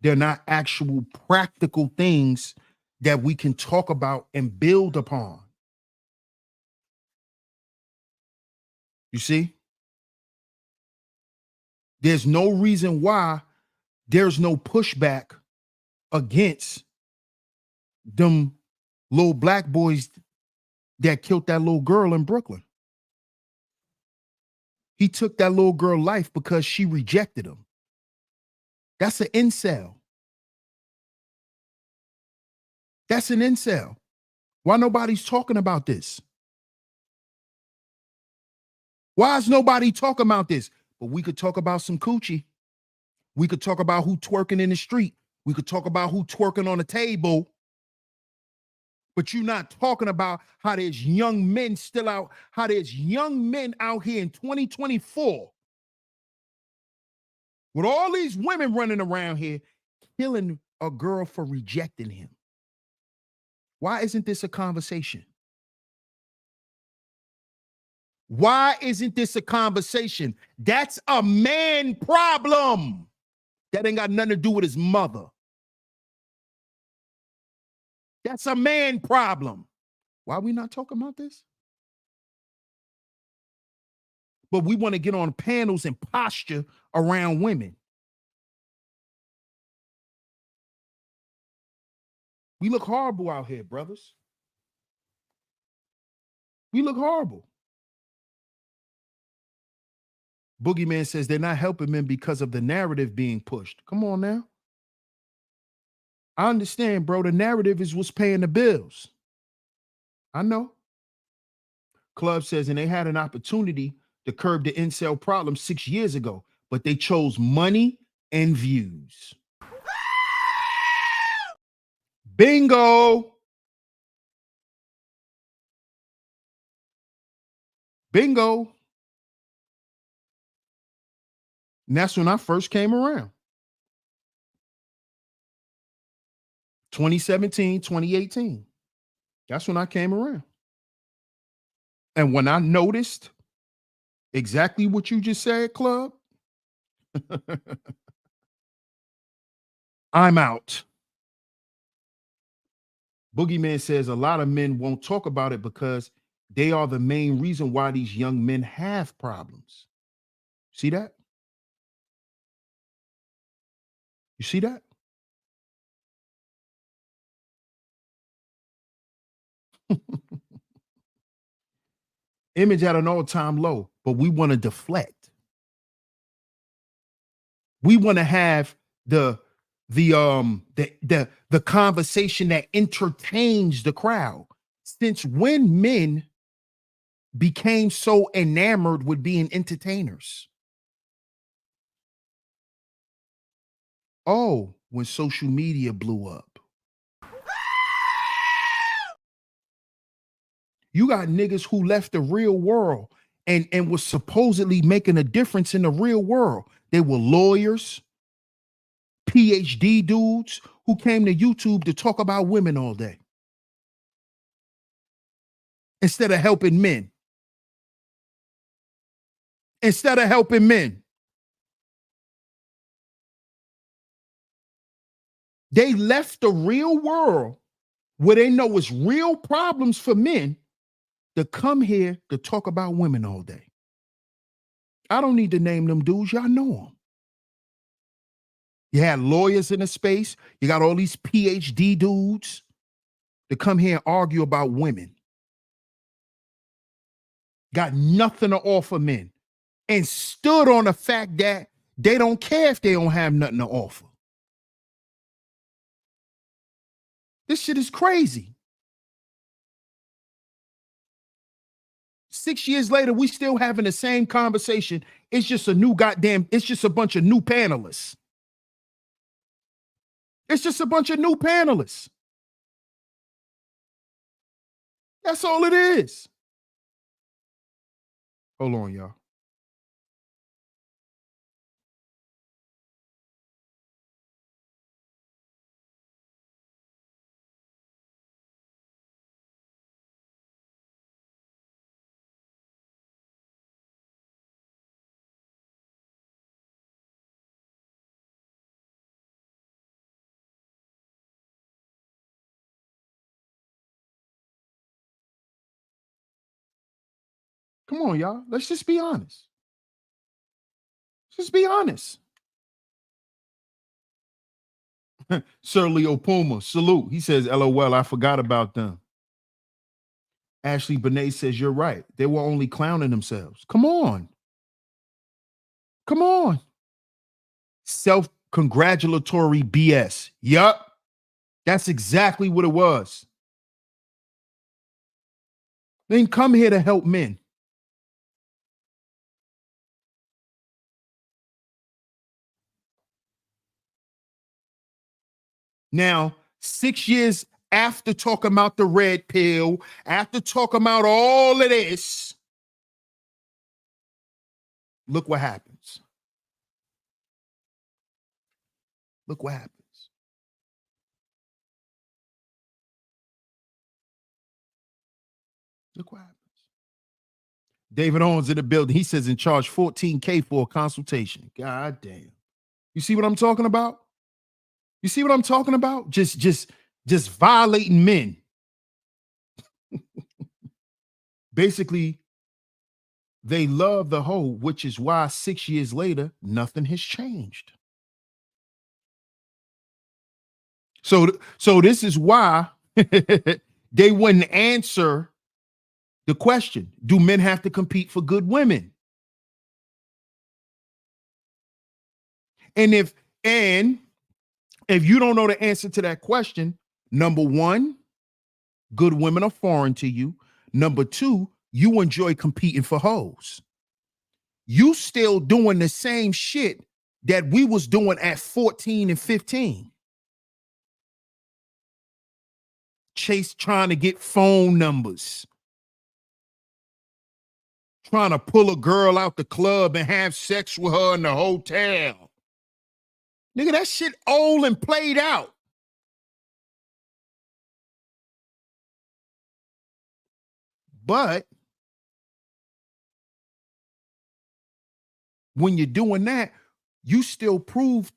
They're not actual practical things that we can talk about and build upon. You see? There's no reason why there's no pushback against them little black boys that killed that little girl in Brooklyn. He took that little girl's life because she rejected him. That's an incel. That's an incel. Why nobody's talking about this? Why is nobody talking about this? But we could talk about some coochie. We could talk about who twerking in the street. We could talk about who twerking on the table. But you're not talking about how there's young men still out, how there's young men out here in 2024 with all these women running around here killing a girl for rejecting him. Why isn't this a conversation? Why isn't this a conversation? That's a man problem. That ain't got nothing to do with his mother. That's a man problem. Why are we not talking about this? But we want to get on panels and posture around women. We look horrible out here, brothers. We look horrible. Boogeyman says they're not helping men because of the narrative being pushed. Come on now. I understand, bro. The narrative is what's paying the bills. I know. Club says, and they had an opportunity to curb the incel problem 6 years ago, but they chose money and views. Bingo. Bingo. And that's when I first came around. 2017, 2018. That's when I came around. And when I noticed exactly what you just said, Club, I'm out. Boogeyman says a lot of men won't talk about it because they are the main reason why these young men have problems. See that? You see that? Image at an all-time low, but we want to deflect. We want to have the conversation that entertains the crowd. Since when men became so enamored with being entertainers? Oh, when social media blew up. You got niggas who left the real world and was supposedly making a difference in the real world. They were lawyers, PhD dudes who came to YouTube to talk about women all day instead of helping men. Instead of helping men. They left the real world where they know it's real problems for men to come here to talk about women all day. I don't need to name them dudes. Y'all know them. You had lawyers in the space. You got all these PhD dudes to come here and argue about women. Got nothing to offer men and stood on the fact that they don't care if they don't have nothing to offer. This shit is crazy. 6 years later, we still having the same conversation. It's just a new it's just a bunch of new panelists. It's just a bunch of new panelists. That's all it is. Hold on, y'all. Come on, y'all. Let's just be honest. Just be honest. Sir Leo Puma, salute. He says, LOL, I forgot about them. Ashley Benet says, you're right. They were only clowning themselves. Come on. Come on. Self-congratulatory BS. Yup. That's exactly what it was. They didn't come here to help men. Now, 6 years after talking about the red pill, after talking about all of this, look what happens. Look what happens. Look what happens. David Owens in the building. He says in charge $14K for a consultation. God damn. You see what I'm talking about? You see what I'm talking about? Just violating men. Basically, they love the hoe, which is why 6 years later, nothing has changed. So this is why they wouldn't answer the question, do men have to compete for good women? And if you don't know the answer to that question, number one, good women are foreign to you. Number two, you enjoy competing for hoes. You still doing the same shit that we was doing at 14 and 15. Chase trying to get phone numbers. Trying to pull a girl out the club and have sex with her in the hotel. Nigga, that shit old and played out. But when you're doing that, you still prove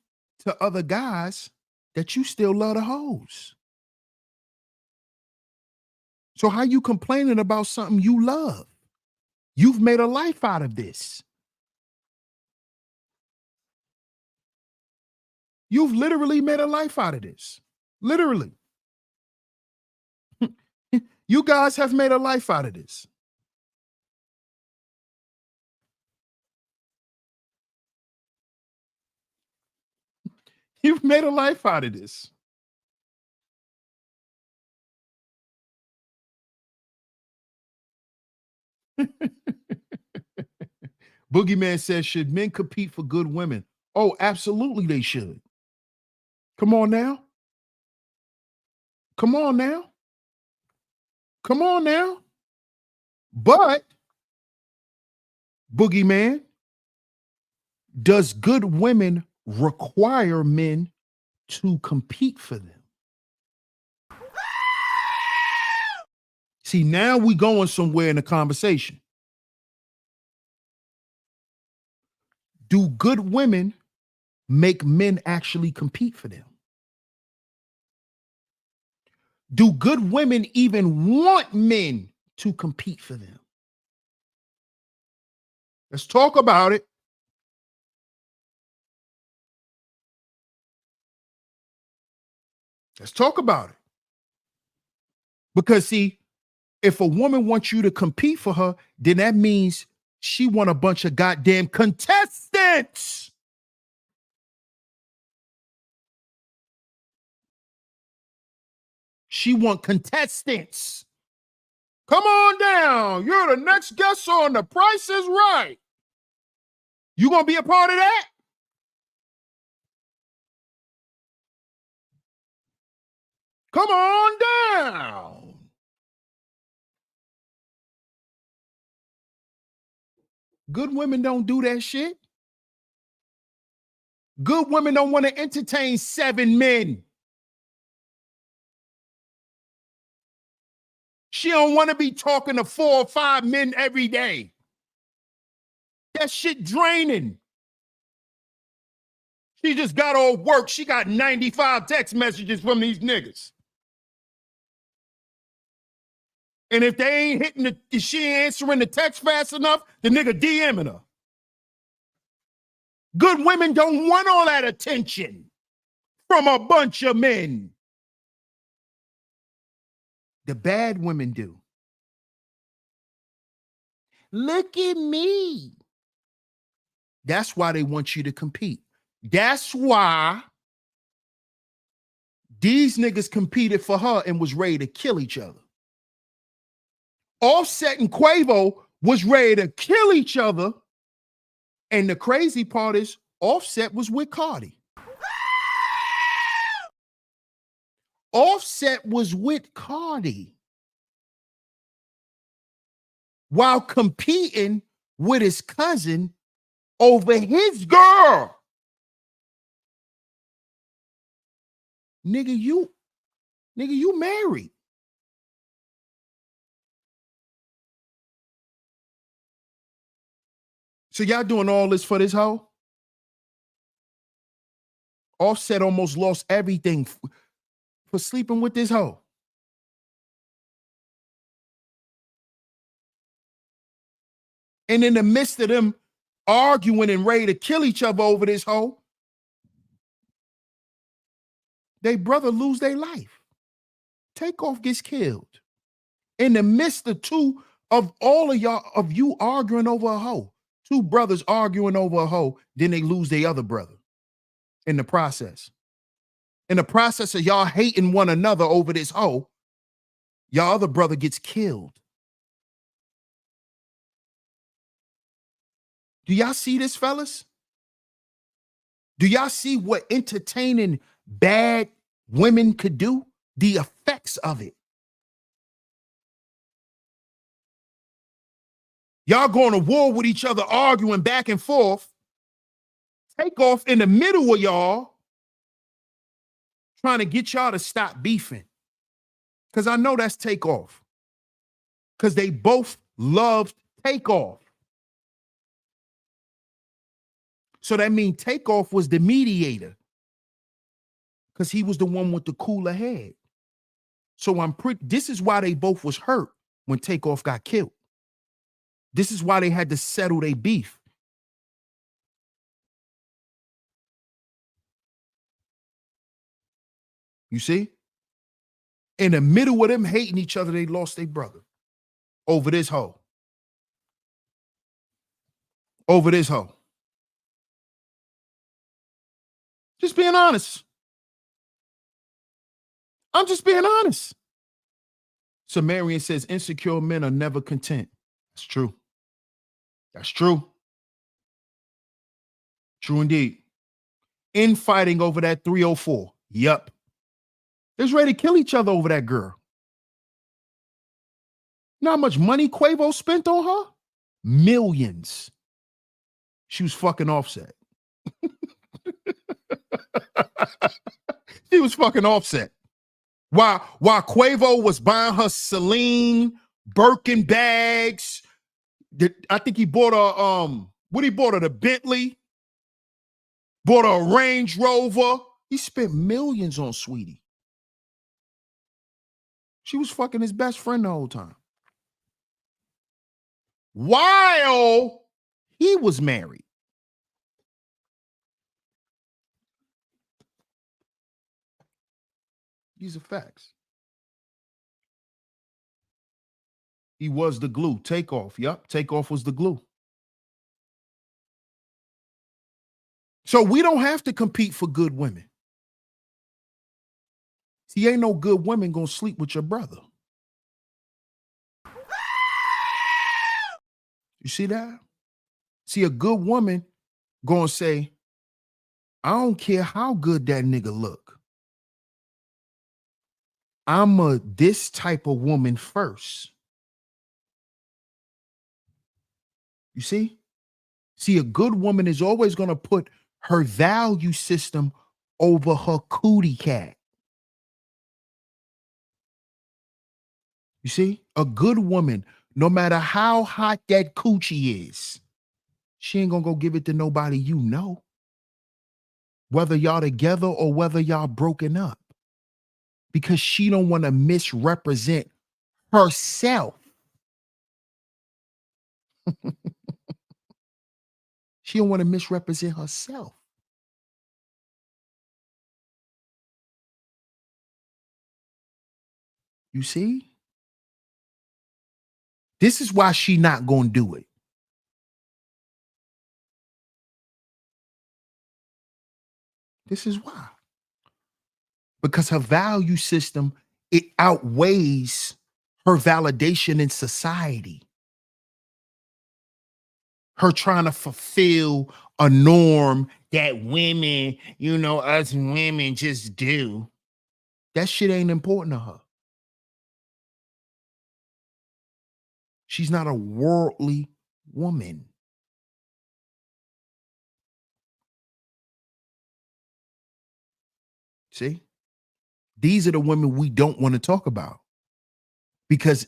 to other guys that you still love the hoes. So how you complaining about something you love? You've made a life out of this. You've literally made a life out of this. Literally. You guys have made a life out of this. You've made a life out of this. Boogeyman says, should men compete for good women? Oh, absolutely they should. Come on now. Come on now. Come on now. But, Boogeyman, does good women require men to compete for them? See, now we going somewhere in the conversation. Do good women make men actually compete for them? Do good women even want men to compete for them? Let's talk about it. Let's talk about it. Because see, if a woman wants you to compete for her, then that means she want a bunch of goddamn contestants. She want contestants. Come on down. You're the next guest on The Price is Right. You gonna be a part of that? Come on down. Good women don't do that shit. Good women don't want to entertain 7 men. She don't want to be talking to 4 or 5 men every day. That shit draining. She just got off work. She got 95 text messages from these niggas. And if they ain't hitting if she ain't answering the text fast enough, the nigga DMing her. Good women don't want all that attention from a bunch of men. The bad women do. Look at me. That's why they want you to compete. That's why these niggas competed for her and was ready to kill each other. Offset and Quavo was ready to kill each other. And the crazy part is Offset was with Cardi. Offset was with Cardi while competing with his cousin over his girl. Nigga, you married. So y'all doing all this for this hoe? Offset almost lost everything for sleeping with this hoe. And in the midst of them arguing and ready to kill each other over this hoe, they brother lose their life. Takeoff gets killed. In the midst of all of you arguing over a hoe. Two brothers arguing over a hoe, then they lose their other brother in the process. In the process of y'all hating one another over this hoe, y'all other brother gets killed. Do y'all see this, fellas? Do y'all see what entertaining bad women could do? The effects of it. Y'all going to war with each other, arguing back and forth. Takeoff in the middle of y'all, trying to get y'all to stop beefing. Because I know that's Takeoff. Because they both loved Takeoff. So that means Takeoff was the mediator. Because he was the one with the cooler head. So this is why they both was hurt when Takeoff got killed. This is why they had to settle their beef. You see? In the middle of them hating each other, they lost their brother over this hoe. Over this hoe. Just being honest. I'm just being honest. Sumerian says insecure men are never content. That's true. That's true. True indeed. Infighting over that 304. Yup. They're ready to kill each other over that girl. You know how much money Quavo spent on her? Millions. She was fucking Offset. She was fucking Offset. While Quavo was buying her Celine, Birkin bags. I think he bought her, what he bought her? The Bentley. Bought her a Range Rover. He spent millions on Sweetie. She was fucking his best friend the whole time. While he was married. These are facts. He was the glue. Takeoff. Yup. Takeoff was the glue. So we don't have to compete for good women. See, ain't no good women gonna sleep with your brother. You see that? See, a good woman gonna say, I don't care how good that nigga look. I'm this type of woman first. You see? See, a good woman is always gonna put her value system over her cootie cat. You see? A good woman, no matter how hot that coochie is, she ain't gonna go give it to nobody you know. Whether y'all together or whether y'all broken up. Because she don't want to misrepresent herself. She don't want to misrepresent herself. You see? This is why she not gonna do it. This is why. Because her value system, it outweighs her validation in society. Her trying to fulfill a norm that women, us women just do. That shit ain't important to her. She's not a worldly woman. See? These are the women we don't want to talk about because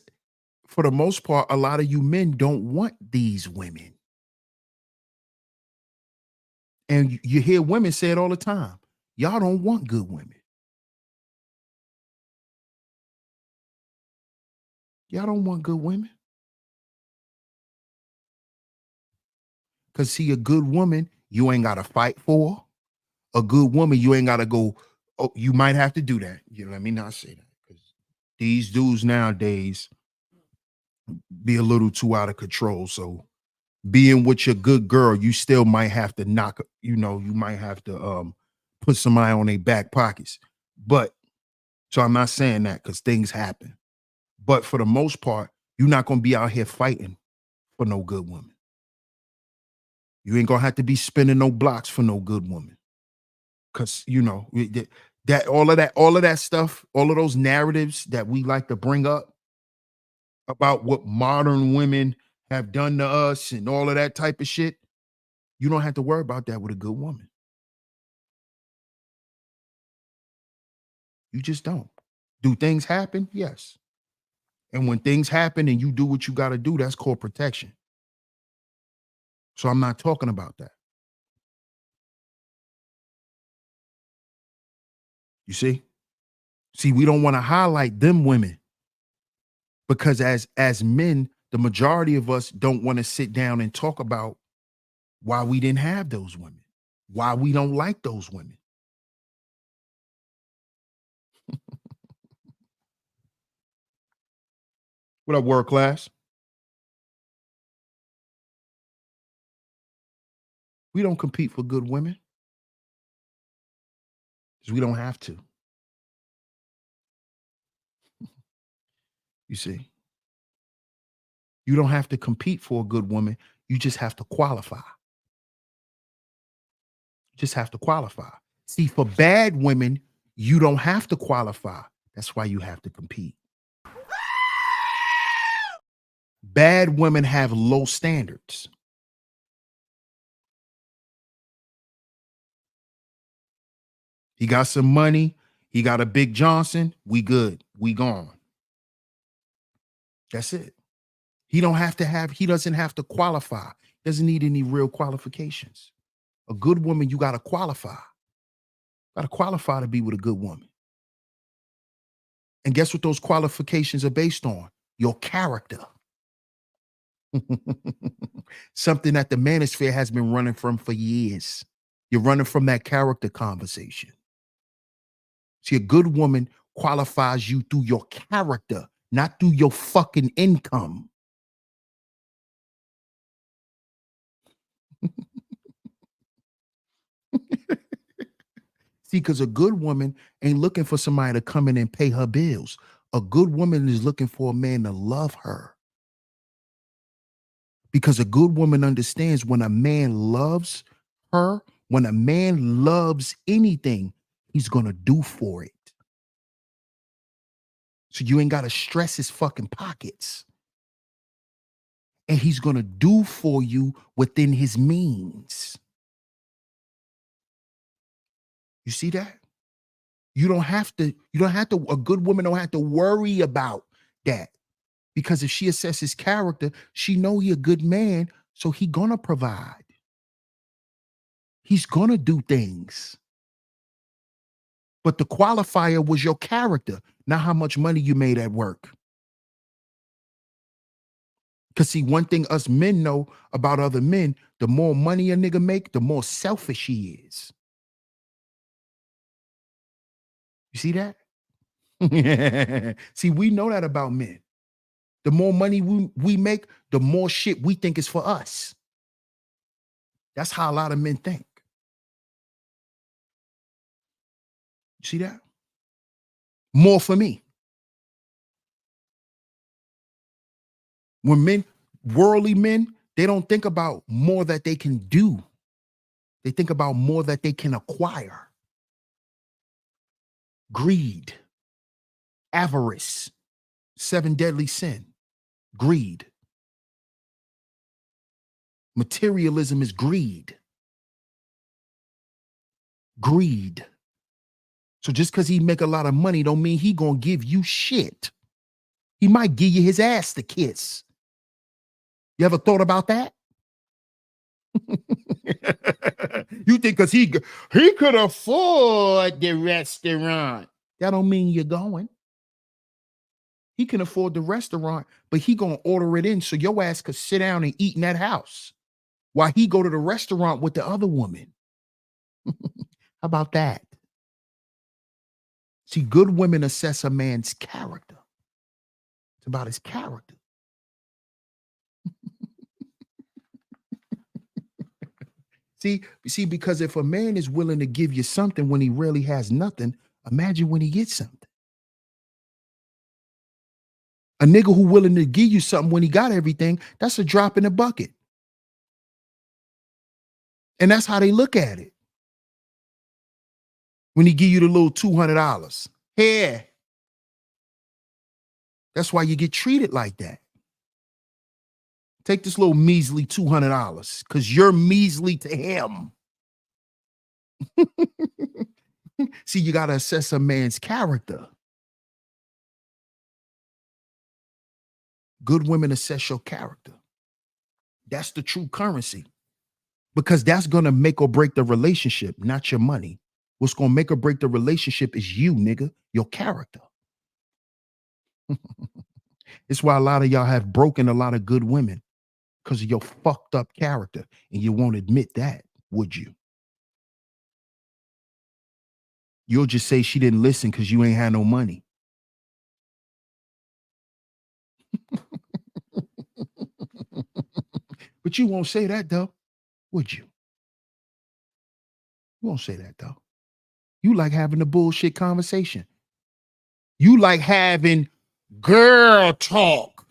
for the most part, a lot of you men don't want these women. And you hear women say it all the time. Y'all don't want good women. Y'all don't want good women. Because see, a good woman, you ain't got to fight for. A good woman, you ain't got to go, oh, you might have to do that. You let me not say that. Because these dudes nowadays be a little too out of control. So being with your good girl, you still might have to knock, you might have to put somebody on their back pockets. But so I'm not saying that because things happen. But for the most part, you're not gonna be out here fighting for no good woman. You ain't gonna have to be spinning no blocks for no good woman. Cause that all of that stuff, all of those narratives that we like to bring up about what modern women have done to us and all of that type of shit, you don't have to worry about that with a good woman. You just don't. Do things happen? Yes. And when things happen and you do what you got to do, that's called protection. So I'm not talking about that. You see? See, we don't want to highlight them women because as men, the majority of us don't want to sit down and talk about why we didn't have those women, why we don't like those women. What up, world class? We don't compete for good women because we don't have to. You see, you don't have to compete for a good woman. You just have to qualify. Just have to qualify. See, for bad women, you don't have to qualify. That's why you have to compete. Bad women have low standards. He got some money. He got a big Johnson. We good. We gone. That's it. He doesn't have to qualify. Doesn't need any real qualifications. A good woman, you got to qualify. Got to qualify to be with a good woman. And guess what those qualifications are based on? Your character. Something that the manosphere has been running from for years. You're running from that character conversation. See, a good woman qualifies you through your character, not through your fucking income. See, because a good woman ain't looking for somebody to come in and pay her bills. A good woman is looking for a man to love her. Because a good woman understands when a man loves her, when a man loves anything, he's going to do for it. So you ain't got to stress his fucking pockets. And he's going to do for you within his means. You see that? A good woman don't have to worry about that. Because if she assesses character, she know he a good man, so he gonna provide. He's gonna do things. But the qualifier was your character, not how much money you made at work. Because see, one thing us men know about other men, the more money a nigga make, the more selfish he is. You see that? See, we know that about men. The more money we make, the more shit we think is for us. That's how a lot of men think. You see that? More for me. When worldly men, they don't think about more that they can do. They think about more that they can acquire. Greed. avarice, 7 deadly sin, greed. Materialism is greed. Greed. So just because he make a lot of money don't mean he gonna give you shit. He might give you his ass to kiss. You ever thought about that? You think because he could afford the restaurant. That don't mean you're going. He can afford the restaurant, but he gonna order it in so your ass could sit down and eat in that house while he go to the restaurant with the other woman. How about that? See, good women assess a man's character. It's about his character. See, because if a man is willing to give you something when he really has nothing, imagine when he gets something. A nigga who willing to give you something when he got everything, that's a drop in the bucket. And that's how they look at it. When he give you the little $200. Here. That's why you get treated like that. Take this little measly $200 because you're measly to him. See, you got to assess a man's character. Good women assess your character. That's the true currency. Because that's going to make or break the relationship, not your money. What's going to make or break the relationship is you, nigga, your character. It's why a lot of y'all have broken a lot of good women because of your fucked up character. And you won't admit that, would you? You'll just say she didn't listen because you ain't had no money. But you won't say that, though, would you? You won't say that, though. You like having a bullshit conversation. You like having girl talk.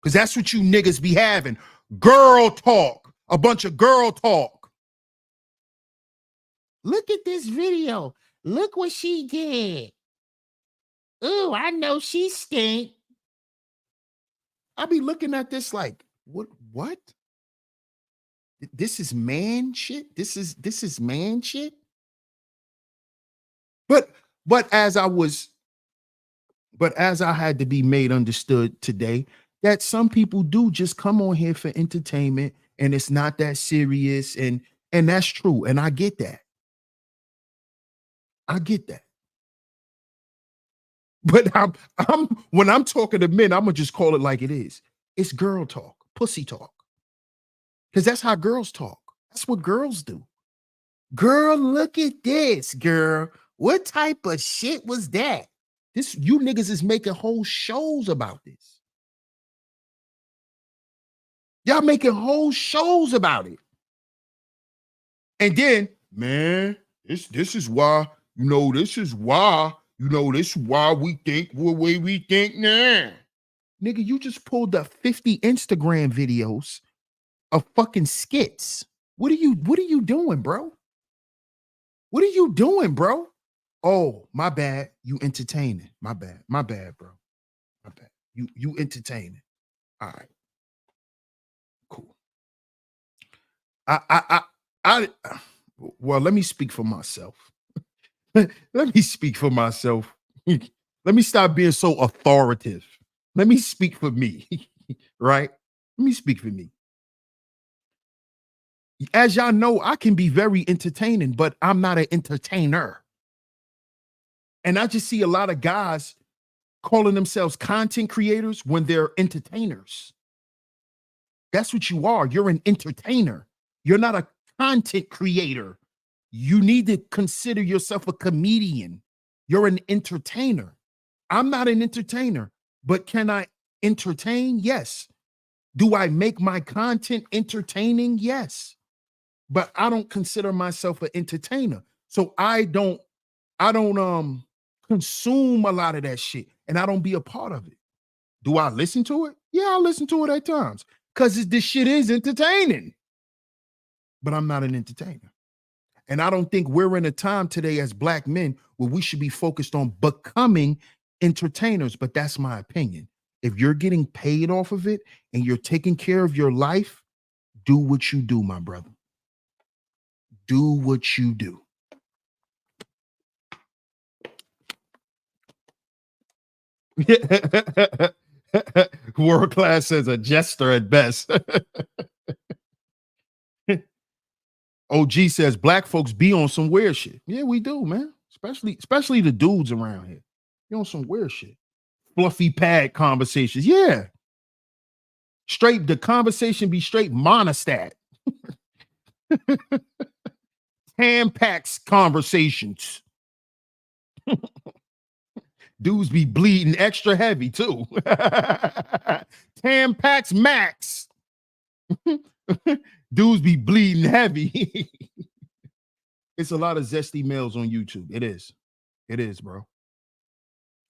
Because that's what you niggas be having. Girl talk. A bunch of girl talk. Look at this video. Look what she did. Ooh, I know she stink. I be looking at this like, what? This is man shit? This is man shit? But as I had to be made understood today, that some people do just come on here for entertainment and it's not that serious. And that's true. And I get that. I get that. But when I'm talking to men, I'm gonna just call it like it is. It's girl talk, pussy talk. Because that's how girls talk. That's what girls do. Girl, look at this, girl. What type of shit was that? This, you niggas is making whole shows about this. Y'all making whole shows about it. And then, man, this is why, this is why we think the way we think now. Nigga, you just pulled up 50 Instagram videos of fucking skits. What are you doing, bro? What are you doing, bro? Oh, my bad. You entertaining. My bad, bro. My bad. You entertaining. All right. Cool. Well, let me speak for myself. Let me speak for myself. Let me stop being so authoritative. Let me speak for me. Right? Let me speak for me. As y'all know, I can be very entertaining, but I'm not an entertainer. And I just see a lot of guys calling themselves content creators when they're entertainers. That's what you are. You're an entertainer. You're not a content creator. You need to consider yourself a comedian. You're an entertainer. I'm not an entertainer, but can I entertain? Yes. Do I make my content entertaining? Yes. But I don't consider myself an entertainer. So I don't consume a lot of that shit and I don't be a part of it. Do I listen to it? Yeah, I listen to it at times because this shit is entertaining. But I'm not an entertainer. And I don't think we're in a time today as black men where we should be focused on becoming entertainers. But that's my opinion. If you're getting paid off of it and you're taking care of your life, do what you do, my brother. Do what you do. World class as a jester at best. OG says black folks be on some weird shit. Yeah, we do, man. Especially the dudes around here. Be on some weird shit. Fluffy pad conversations. Yeah. Straight, the conversation be straight monostat. Tampax conversations. Dudes be bleeding extra heavy too. Tampax max. Dudes be bleeding heavy. It's a lot of zesty males on YouTube. It is. It is, bro.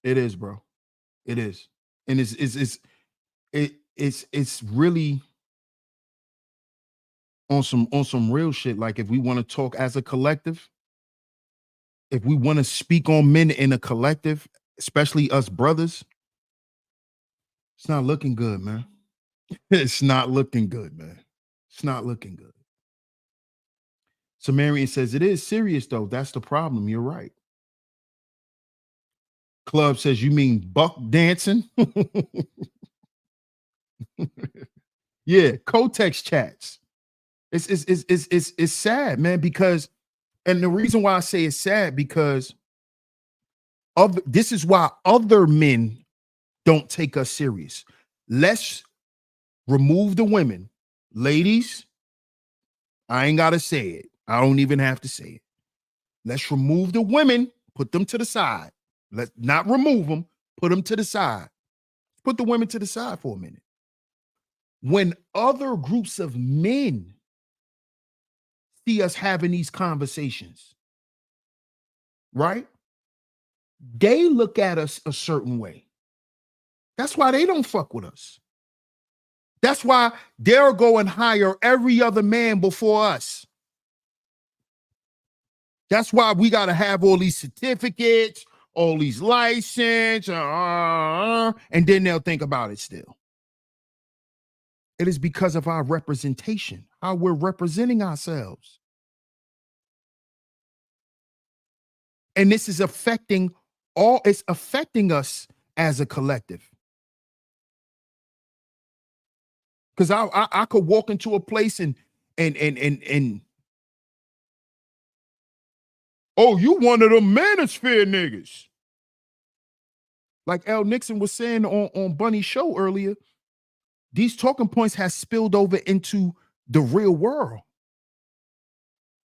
It is, bro. It is. And it's really on some real shit. Like, if we want to talk as a collective, if we want to speak on men in a collective, especially us brothers, it's not looking good, man. It's not looking good, man. It's not looking good. Sumerian says it is serious, though. That's the problem. You're right. Club says, you mean buck dancing? Yeah, Kotex chats. It's sad, man, because, and the reason why I say it's sad, because this is why other men don't take us serious. Let's remove the women. Ladies, I ain't gotta say it. I don't even have to say it. Let's remove the women, put them to the side. Let's not remove them, put them to the side. Put the women to the side for a minute. When other groups of men see us having these conversations, right? They look at us a certain way. That's why they don't fuck with us. That's why they'll go and hire every other man before us. That's why we got to have all these certificates, all these licenses, and then they'll think about it still. It is because of our representation, how we're representing ourselves. And this is affecting it's affecting us as a collective. Because I could walk into a place and oh, you one of them manosphere niggas. Like L. Nixon was saying on Bunny's show earlier, these talking points has spilled over into the real world.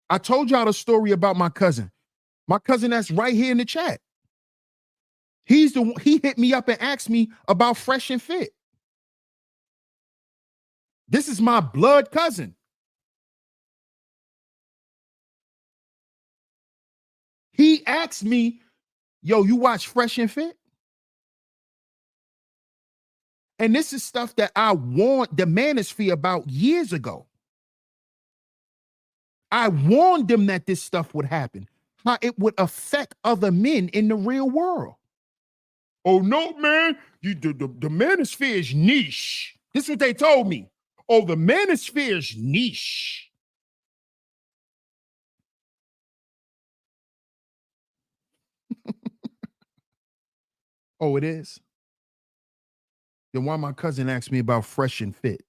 I told y'all the story about my cousin. My cousin that's right here in the chat. He hit me up and asked me about Fresh and Fit. This is my blood cousin. He asked me, yo, you watch Fresh and Fit? And this is stuff that I warned the manosphere about years ago. I warned them that this stuff would happen, how it would affect other men in the real world. Oh, no, man, the manosphere is niche. This is what they told me. Oh, the manosphere is niche. Oh, it is? Then why my cousin asked me about Fresh and Fit?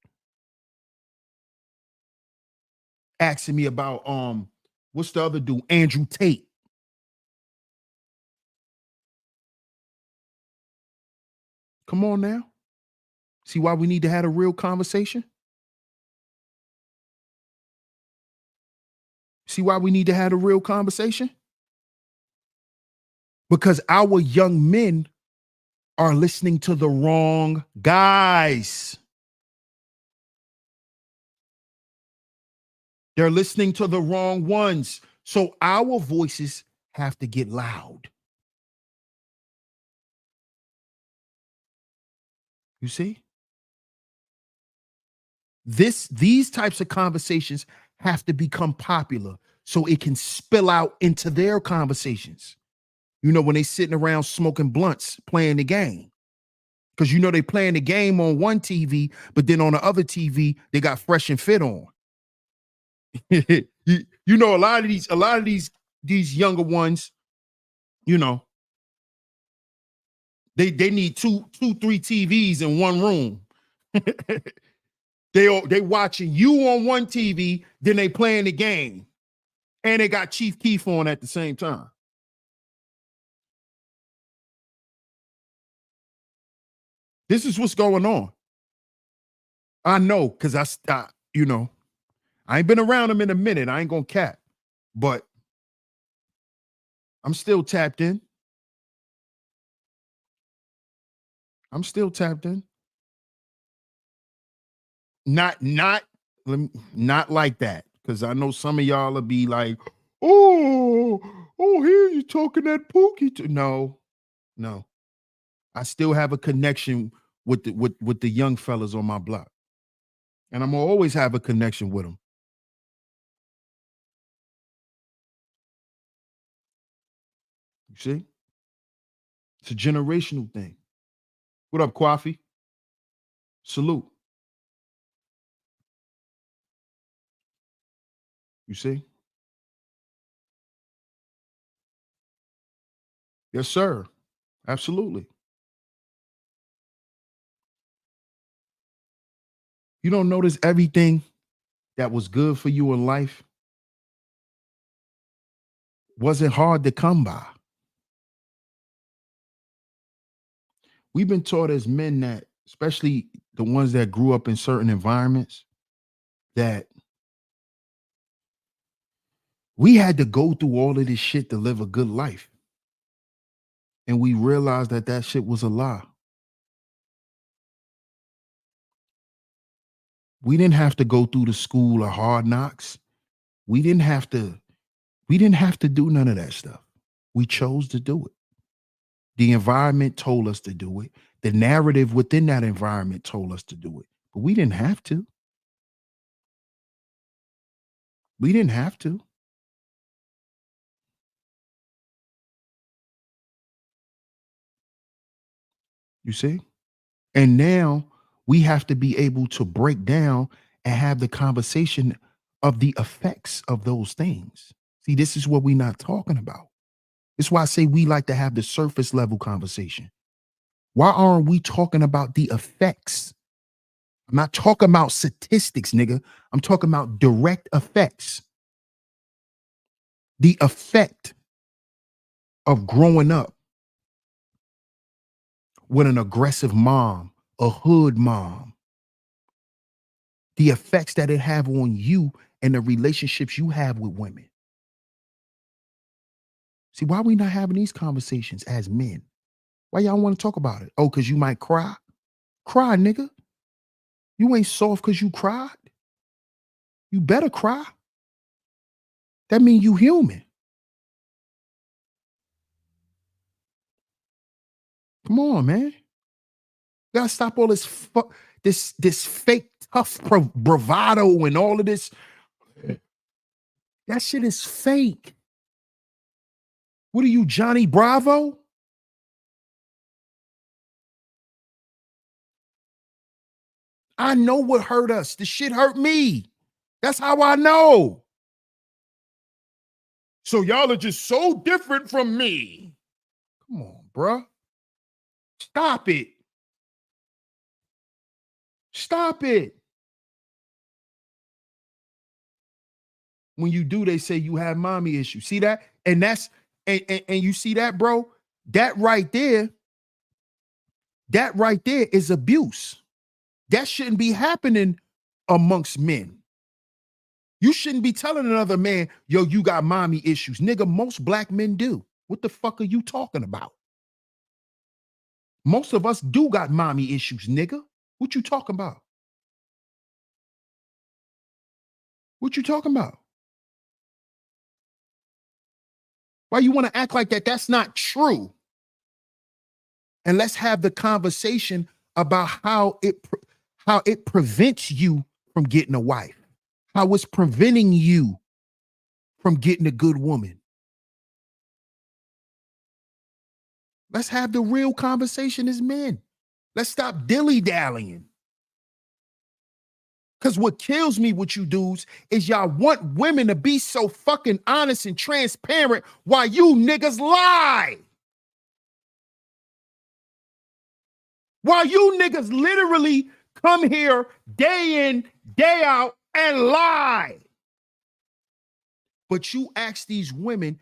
Asking me about, what's the other dude? Andrew Tate. Come on now. See why we need to have a real conversation? See why we need to have a real conversation? Because our young men are listening to the wrong guys. They're listening to the wrong ones. So our voices have to get loud. You see? These types of conversations have to become popular so it can spill out into their conversations. You know, when they sitting around smoking blunts, playing the game. Because you know they playing the game on one TV, but then on the other TV, they got Fresh and Fit on. you know, a lot of these younger ones, you know, they need three TVs in one room. They watching you on one TV, then they playing the game, and they got Chief Keef on at the same time. This is what's going on. I know, because you know, I ain't been around them in a minute. I ain't gonna cap, but I'm still tapped in. I'm still tapped in. Not not like that, because I know some of y'all will be like, oh, here you talking that pookie. No. I still have a connection with the young fellas on my block, and I'm gonna always have a connection with them. You see, it's a generational thing. What up, Kwafi? Salute. You see? Yes, sir. Absolutely. You don't notice everything that was good for you in life wasn't hard to come by. We've been taught as men that, especially the ones that grew up in certain environments, that we had to go through all of this shit to live a good life. And we realized that that shit was a lie. We didn't have to go through the school of hard knocks. We didn't have to do none of that stuff. We chose to do it. The environment told us to do it. The narrative within that environment told us to do it. But we didn't have to. We didn't have to. You see? And now we have to be able to break down and have the conversation of the effects of those things. See, this is what we're not talking about. It's why I say we like to have the surface level conversation. Why aren't we talking about the effects? I'm not talking about statistics, nigga. I'm talking about direct effects. The effect of growing up with an aggressive mom, a hood mom, the effects that it have on you and the relationships you have with women. See, why we not having these conversations as men? Why y'all want to talk about it? Oh, because you might cry? Cry, nigga. You ain't soft because you cried. You better cry. That means you human. Come on, man. You gotta stop all this fake tough bravado and all of this. That shit is fake. What are you, Johnny Bravo? I know what hurt us. The shit hurt me. That's how I know. So y'all are just so different from me. Come on, bruh. Stop it. Stop it. When you do, they say you have mommy issues. See that? And that's and you see that, bro? That right there is abuse. That shouldn't be happening amongst men. You shouldn't be telling another man, yo, you got mommy issues. Nigga, most black men do. What the fuck are you talking about? Most of us do got mommy issues, nigga. What you talking about? What you talking about? Why you want to act like that? That's not true. And let's have the conversation about how it prevents you from getting a wife, how it's preventing you from getting a good woman. Let's have the real conversation as men. Let's stop dilly-dallying. Because what kills me with you dudes is y'all want women to be so fucking honest and transparent while you niggas lie. While you niggas literally come here day in, day out and lie. But you ask these women,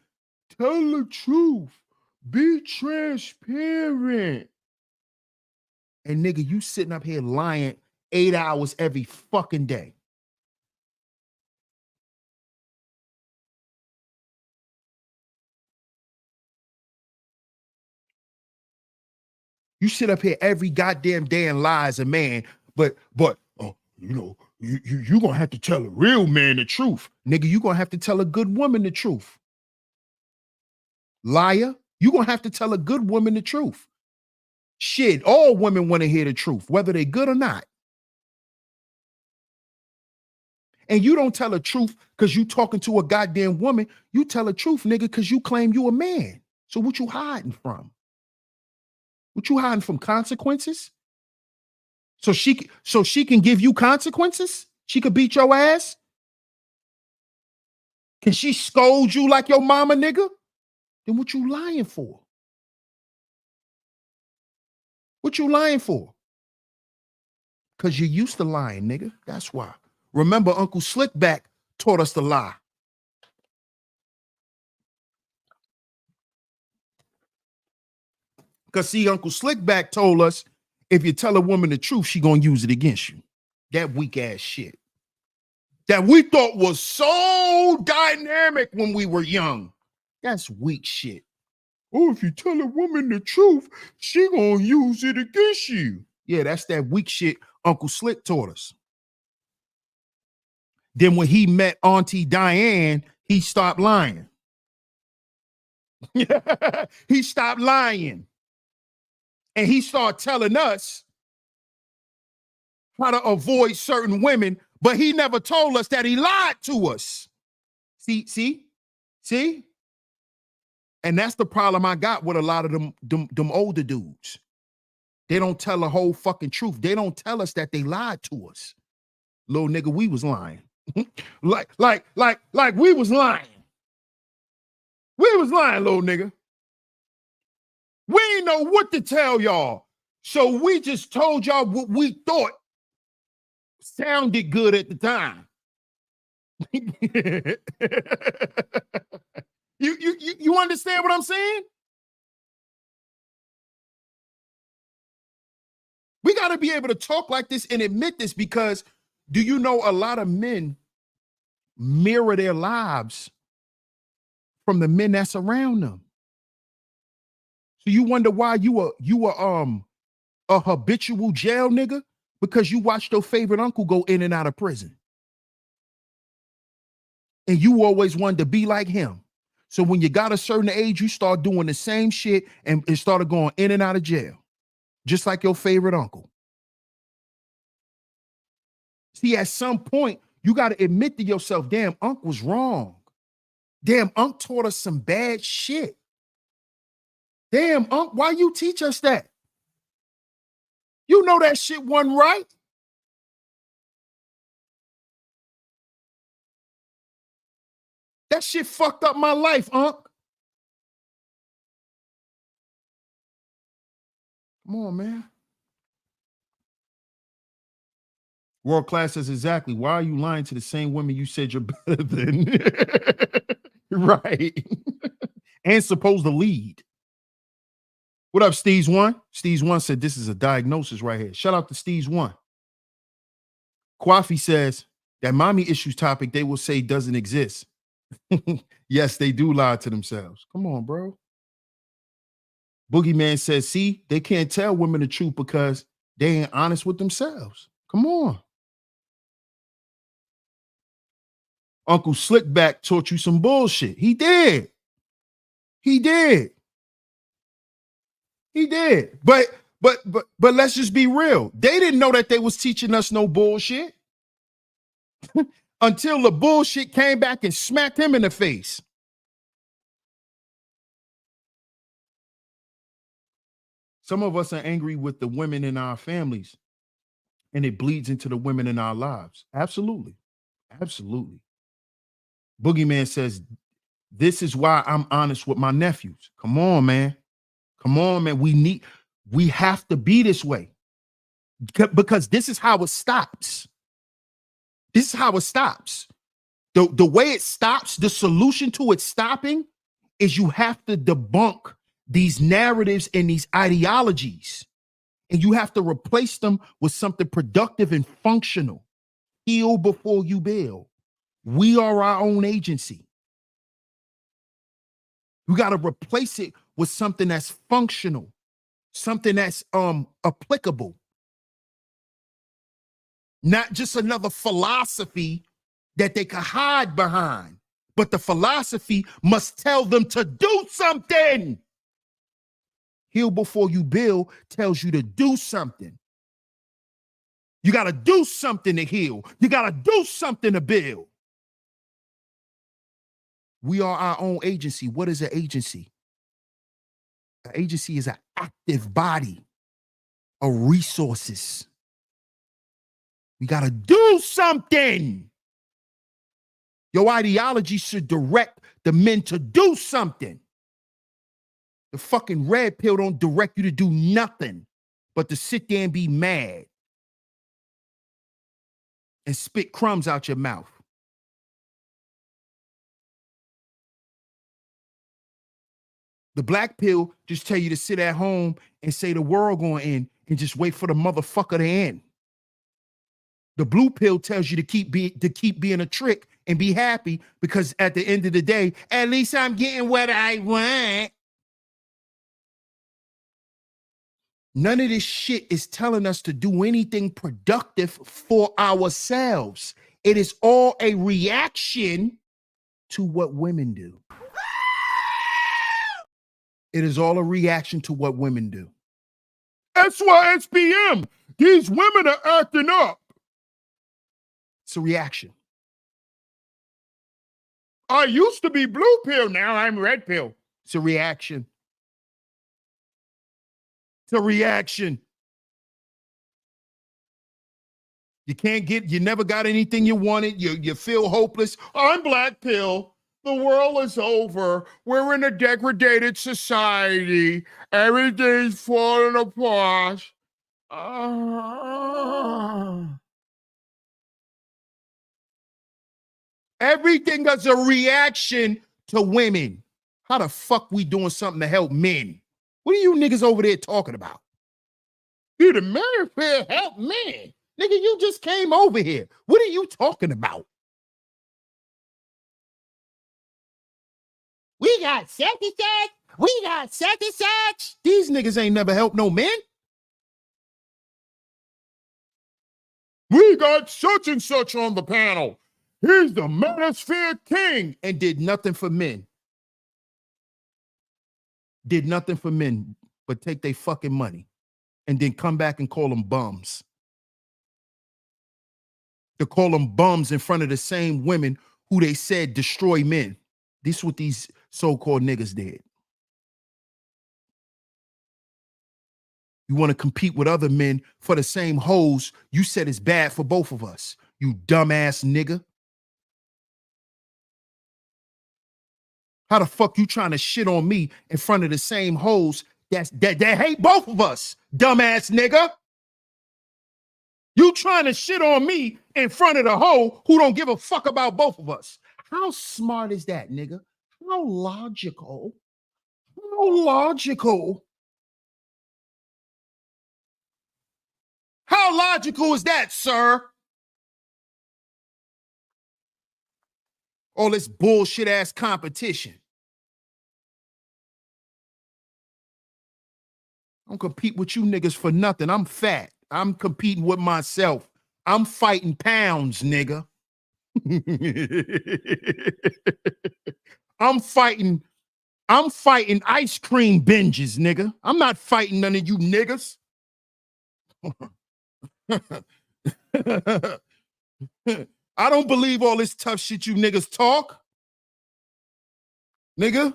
tell the truth, be transparent. And nigga, you sitting up here lying 8 hours every fucking day. You sit up here every goddamn day and lie as a man, but you know, you gonna have to tell a real man the truth. Nigga, you gonna have to tell a good woman the truth. Liar, you gonna have to tell a good woman the truth. Shit, all women want to hear the truth, whether they good or not. And you don't tell the truth because you talking to a goddamn woman. You tell the truth, nigga, because you claim you a man. So what you hiding from? What you hiding from? Consequences? So she can give you consequences? She could beat your ass? Can she scold you like your mama, nigga? Then what you lying for? What you lying for? Because you're used to lying, nigga. That's why. Remember, Uncle Slickback taught us to lie. Because see, Uncle Slickback told us, if you tell a woman the truth, she gonna use it against you. That weak ass shit. That we thought was so dynamic when we were young. That's weak shit. Oh, if you tell a woman the truth, she gonna use it against you. Yeah, that's that weak shit Uncle Slick taught us. Then when he met Auntie Diane, he stopped lying. He stopped lying. And he started telling us how to avoid certain women, but he never told us that he lied to us. See? And that's the problem I got with a lot of them older dudes. They don't tell the whole fucking truth. They don't tell us that they lied to us. Little nigga, we was lying. like we was lying. We was lying, little nigga. We ain't know what to tell y'all. So we just told y'all what we thought sounded good at the time. You understand what I'm saying? We got to be able to talk like this and admit this, because do you know a lot of men mirror their lives from the men that's around them? So you wonder why you a habitual jail nigga? Because you watched your favorite uncle go in and out of prison. And you always wanted to be like him. So when you got a certain age, you start doing the same shit and it started going in and out of jail. Just like your favorite uncle. See, at some point, you got to admit to yourself, damn, Unc was wrong. Damn, Unc taught us some bad shit. Damn, Unc, why you teach us that? You know that shit wasn't right. That shit fucked up my life, Unc. Come on, man. World Class says, exactly. Why are you lying to the same women you said you're better than? Right. And supposed to lead. What up, Steve's One? Steve's One said, this is a diagnosis right here. Shout out to Steve's One. Kwafi says, that mommy issues topic, they will say doesn't exist. Yes, they do lie to themselves. Come on, bro. Boogeyman says, see, they can't tell women the truth because they ain't honest with themselves. Come on. Uncle Slickback taught you some bullshit. He did. He did. He did. But let's just be real. They didn't know that they was teaching us no bullshit until the bullshit came back and smacked him in the face. Some of us are angry with the women in our families, and it bleeds into the women in our lives. Absolutely. Absolutely. Boogeyman says, this is why I'm honest with my nephews. Come on, man. Come on, man. We have to be this way because this is how it stops. This is how it stops. The way it stops, the solution to it stopping is you have to debunk these narratives and these ideologies, and you have to replace them with something productive and functional. Heal before you build. We are our own agency. We got to replace it with something that's functional, something that's applicable. Not just another philosophy that they can hide behind, but the philosophy must tell them to do something. Heal before you build tells you to do something. You got to do something to heal. You got to do something to build. We are our own agency. What is an agency? An agency is an active body of resources. We got to do something. Your ideology should direct the men to do something. The fucking red pill don't direct you to do nothing but to sit there and be mad and spit crumbs out your mouth. The black pill just tell you to sit at home and say the world going to end and just wait for the motherfucker to end. The blue pill tells you to keep being a trick and be happy because at the end of the day, at least I'm getting what I want. None of this shit is telling us to do anything productive for ourselves. It is all a reaction to what women do. It is all a reaction to what women do. That's why SPM, these women are acting up. It's a reaction. I used to be blue pill, now I'm red pill. It's a reaction. It's a reaction. You never got anything you wanted. You feel hopeless. I'm black pill. The world is over. We're in a degraded society. Everything's falling apart. Everything is a reaction to women. How the fuck we doing something to help men? What are you niggas over there talking about? You the man help men. Nigga, you just came over here. What are you talking about? We got such and such. We got such and such. These niggas ain't never helped no men. We got such and such on the panel. He's the manosphere king and did nothing for men. Did nothing for men but take their fucking money and then come back and call them bums. To call them bums in front of the same women who they said destroy men. This is what these so-called niggas did. You want to compete with other men for the same hoes you said is bad for both of us. You dumbass nigga. How the fuck you trying to shit on me in front of the same hoes that hate both of us, dumbass nigga? You trying to shit on me in front of the hoe who don't give a fuck about both of us. How smart is that, nigga? How logical? How logical? How logical is that, sir? All this bullshit ass competition. I don't compete with you niggas for nothing. I'm fat. I'm competing with myself. I'm fighting pounds, nigga. I'm fighting ice cream binges, nigga. I'm not fighting none of you niggas. I don't believe all this tough shit you niggas talk. Nigga.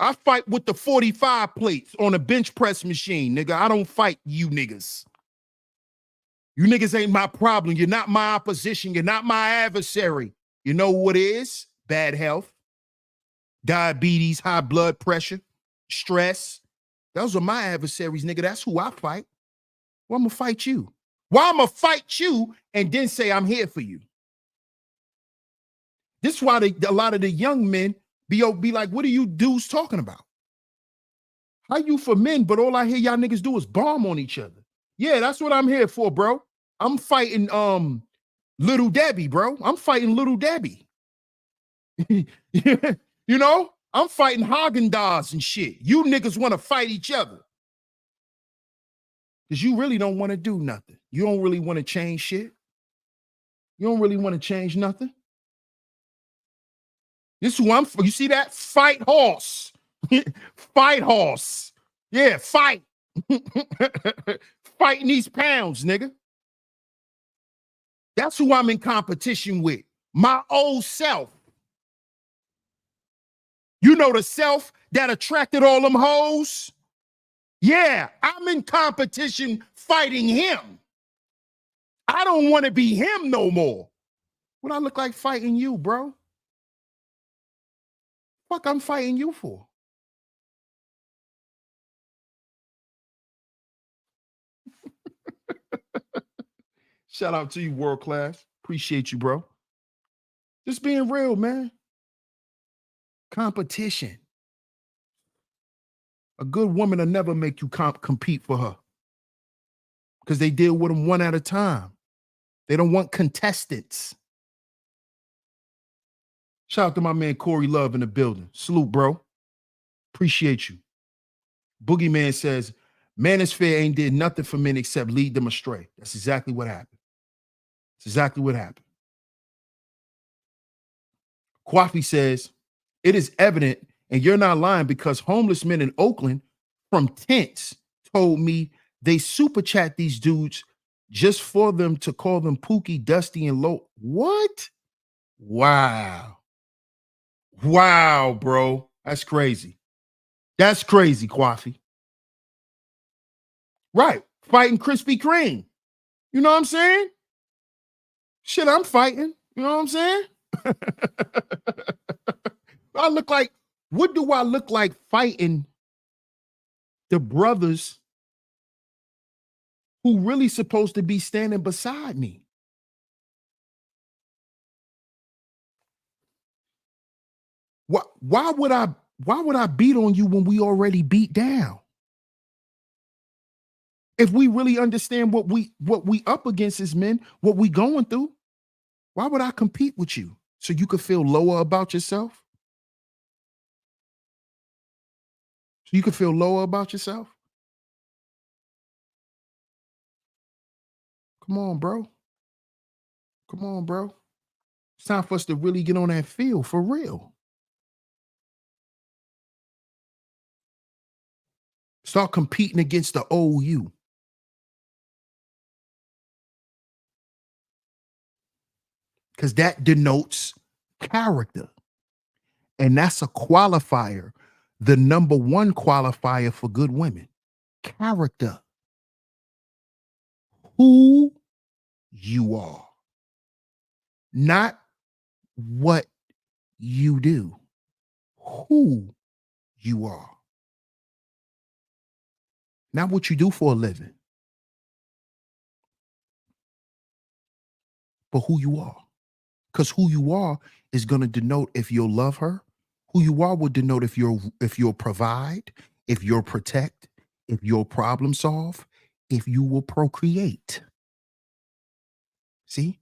I fight with the 45 plates on a bench press machine, nigga. I don't fight you niggas. You niggas ain't my problem. You're not my opposition. You're not my adversary. You know what is? Bad health, diabetes, high blood pressure, stress. Those are my adversaries, nigga. That's who I fight. Well, I'm gonna fight you. Why I'm gonna fight you and then say I'm here for you? This is why a lot of the young men be like, what are you dudes talking about? How you for men, but all I hear y'all niggas do is bomb on each other. Yeah, that's what I'm here for, bro. I'm fighting Little Debbie, bro. I'm fighting Little Debbie. You know, I'm fighting Haagen-Dazs and shit. You niggas want to fight each other. Because you really don't want to do nothing. You don't really want to change shit. You don't really want to change nothing. This is who I'm for. You see that? Fight horse. Fight horse. Yeah, fight. Fighting these pounds, nigga. That's who I'm in competition with. My old self. You know the self that attracted all them hoes? Yeah, I'm in competition fighting him. I don't want to be him no more. What I look like fighting you, bro? Fuck, I'm fighting you for. Shout out to you, world class. Appreciate you, bro. Just being real, man. Competition. A good woman will never make you compete for her because they deal with them one at a time. They don't want contestants. Shout out to my man Corey Love in the building. Salute, bro. Appreciate you. Boogeyman says, Manosphere ain't did nothing for men except lead them astray. That's exactly what happened. That's exactly what happened. Kwafi says, it is evident, and you're not lying, because homeless men in Oakland from tents told me they super chat these dudes just for them to call them Pookie, Dusty, and Low. What? Wow. Wow, bro. That's crazy. That's crazy, Kwafi. Right. Fighting Krispy Kreme. You know what I'm saying? Shit, I'm fighting. You know what I'm saying? I look like, what do I look like fighting the brothers who really supposed to be standing beside me? Why would I beat on you when we already beat down? If we really understand what we up against as men, what we going through, why would I compete with you? So you could feel lower about yourself? So you could feel lower about yourself? Come on, bro. Come on, bro. It's time for us to really get on that field for real. Start competing against the old you. Because that denotes character. And that's a qualifier, the number one qualifier for good women. Character. Who you are. Not what you do. Who you are. Not what you do for a living. But who you are. Because who you are is going to denote if you'll love her. Who you are will denote if you'll provide, if you'll protect, if you'll problem solve, if you will procreate. See?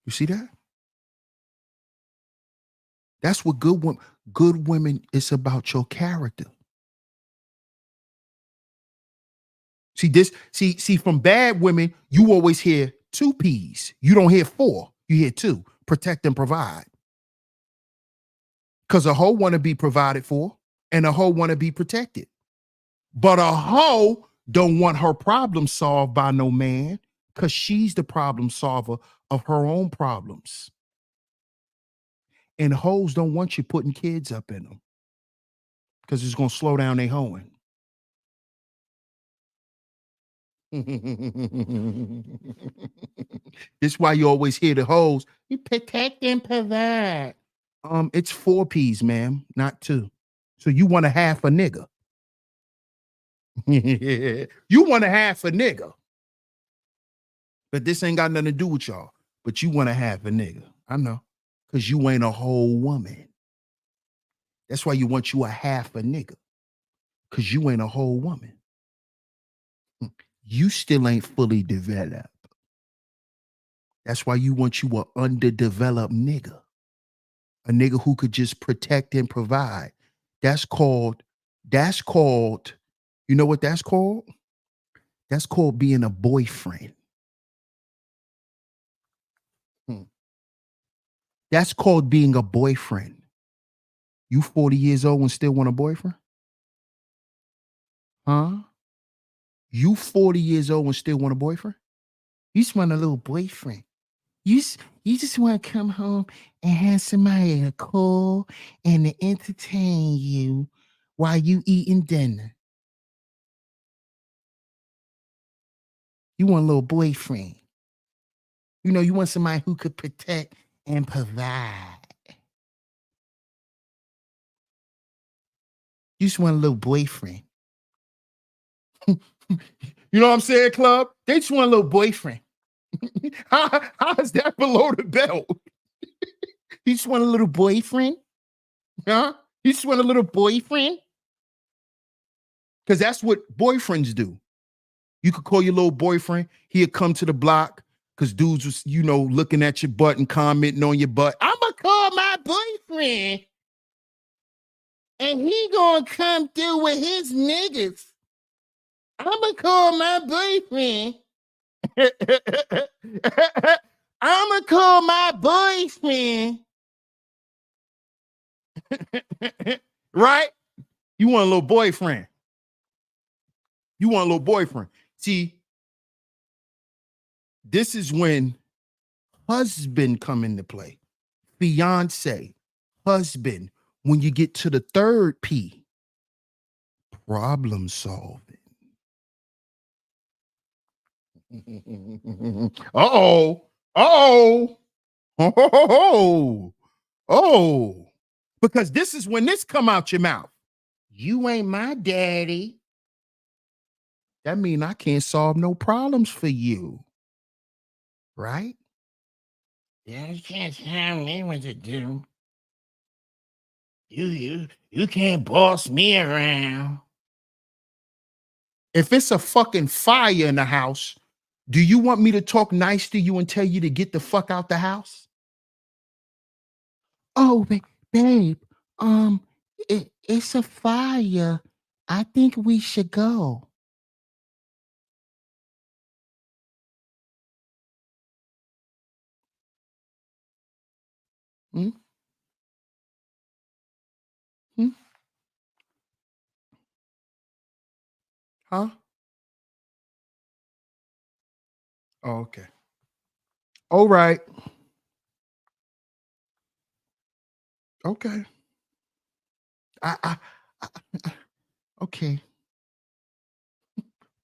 You see that? That's what good women is about, your character. See, from bad women, you always hear 2 P's. You don't hear 4. You hear 2. Protect and provide. Because a hoe want to be provided for and a hoe want to be protected. But a hoe don't want her problem solved by no man because she's the problem solver of her own problems. And hoes don't want you putting kids up in them because it's going to slow down their hoeing. This is why you always hear the hoes, you protect and provide. It's 4 P's, ma'am, not 2. So you want a half a nigga. You want a half a nigga. But this ain't got nothing to do with y'all. But you want to have a nigga. I know. Because you ain't a whole woman. That's why you want you a half a nigga. Because you ain't a whole woman. You still ain't fully developed. That's why you want you a underdeveloped nigga. A nigga who could just protect and provide. That's called, you know what that's called? That's called being a boyfriend. That's called being a boyfriend. You 40 years old and still want a boyfriend? Huh? You 40 years old and still want a boyfriend? You just want a little boyfriend. You just want to come home and have somebody to call and to entertain you while you eating dinner. You want a little boyfriend. You know, you want somebody who could protect and provide. You just want a little boyfriend. You know what I'm saying, club? They just want a little boyfriend. How is that below the belt? You just want a little boyfriend? Huh? You just want a little boyfriend? Because that's what boyfriends do. You could call your little boyfriend. He'll come to the block because dudes was, you know, looking at your butt and commenting on your butt. I'm going to call my boyfriend and he going to come through with his niggas. I'm going to call my boyfriend. I'm going to call my boyfriend. Right? You want a little boyfriend. You want a little boyfriend. See, this is when husband come into play. Fiance, husband. When you get to the 3rd P, problem solving. Uh-oh. Uh-oh. Oh. Because this is when this come out your mouth. You ain't my daddy. That mean I can't solve no problems for you. Right? Yeah, you can't tell me what to do. You can't boss me around. If it's a fucking fire in the house, do you want me to talk nice to you and tell you to get the fuck out the house? Oh, babe, it's a fire. I think we should go. Hmm? Hmm? Huh? Oh, okay. All right. Okay. I okay.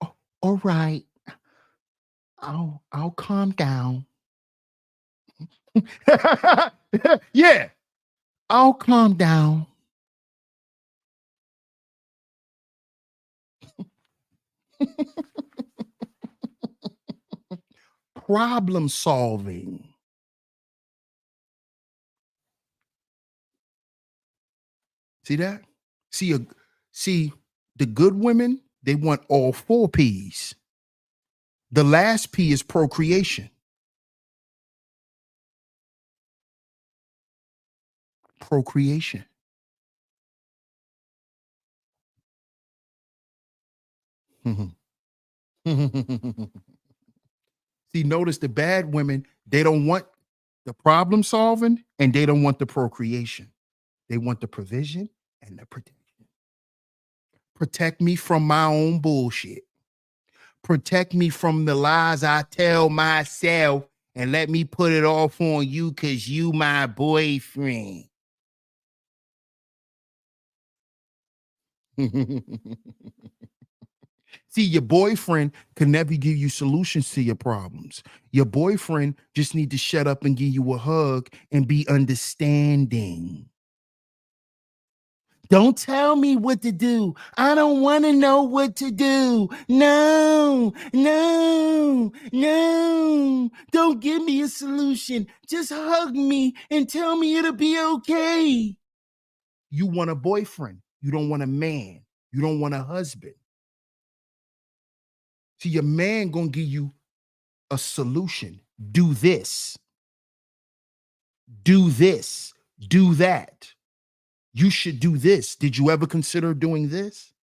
Oh, all right. I'll calm down. Yeah, I'll calm down. Problem solving. See that? See the good women, they want all 4 P's. The last P is procreation. Procreation. See, notice the bad women, they don't want the problem solving and they don't want the procreation. They want the provision and the protection. Protect me from my own bullshit. Protect me from the lies I tell myself and let me put it off on you because you my boyfriend. See, your boyfriend can never give you solutions to your problems. Your boyfriend just need to shut up and give you a hug and be understanding. Don't tell me what to do. I don't want to know what to do. No, no, no. Don't give me a solution. Just hug me and tell me it'll be okay. You want a boyfriend. You don't want a man. You don't want a husband. See, your man gonna give you a solution. Do this. Do this. Do that. You should do this. Did you ever consider doing this?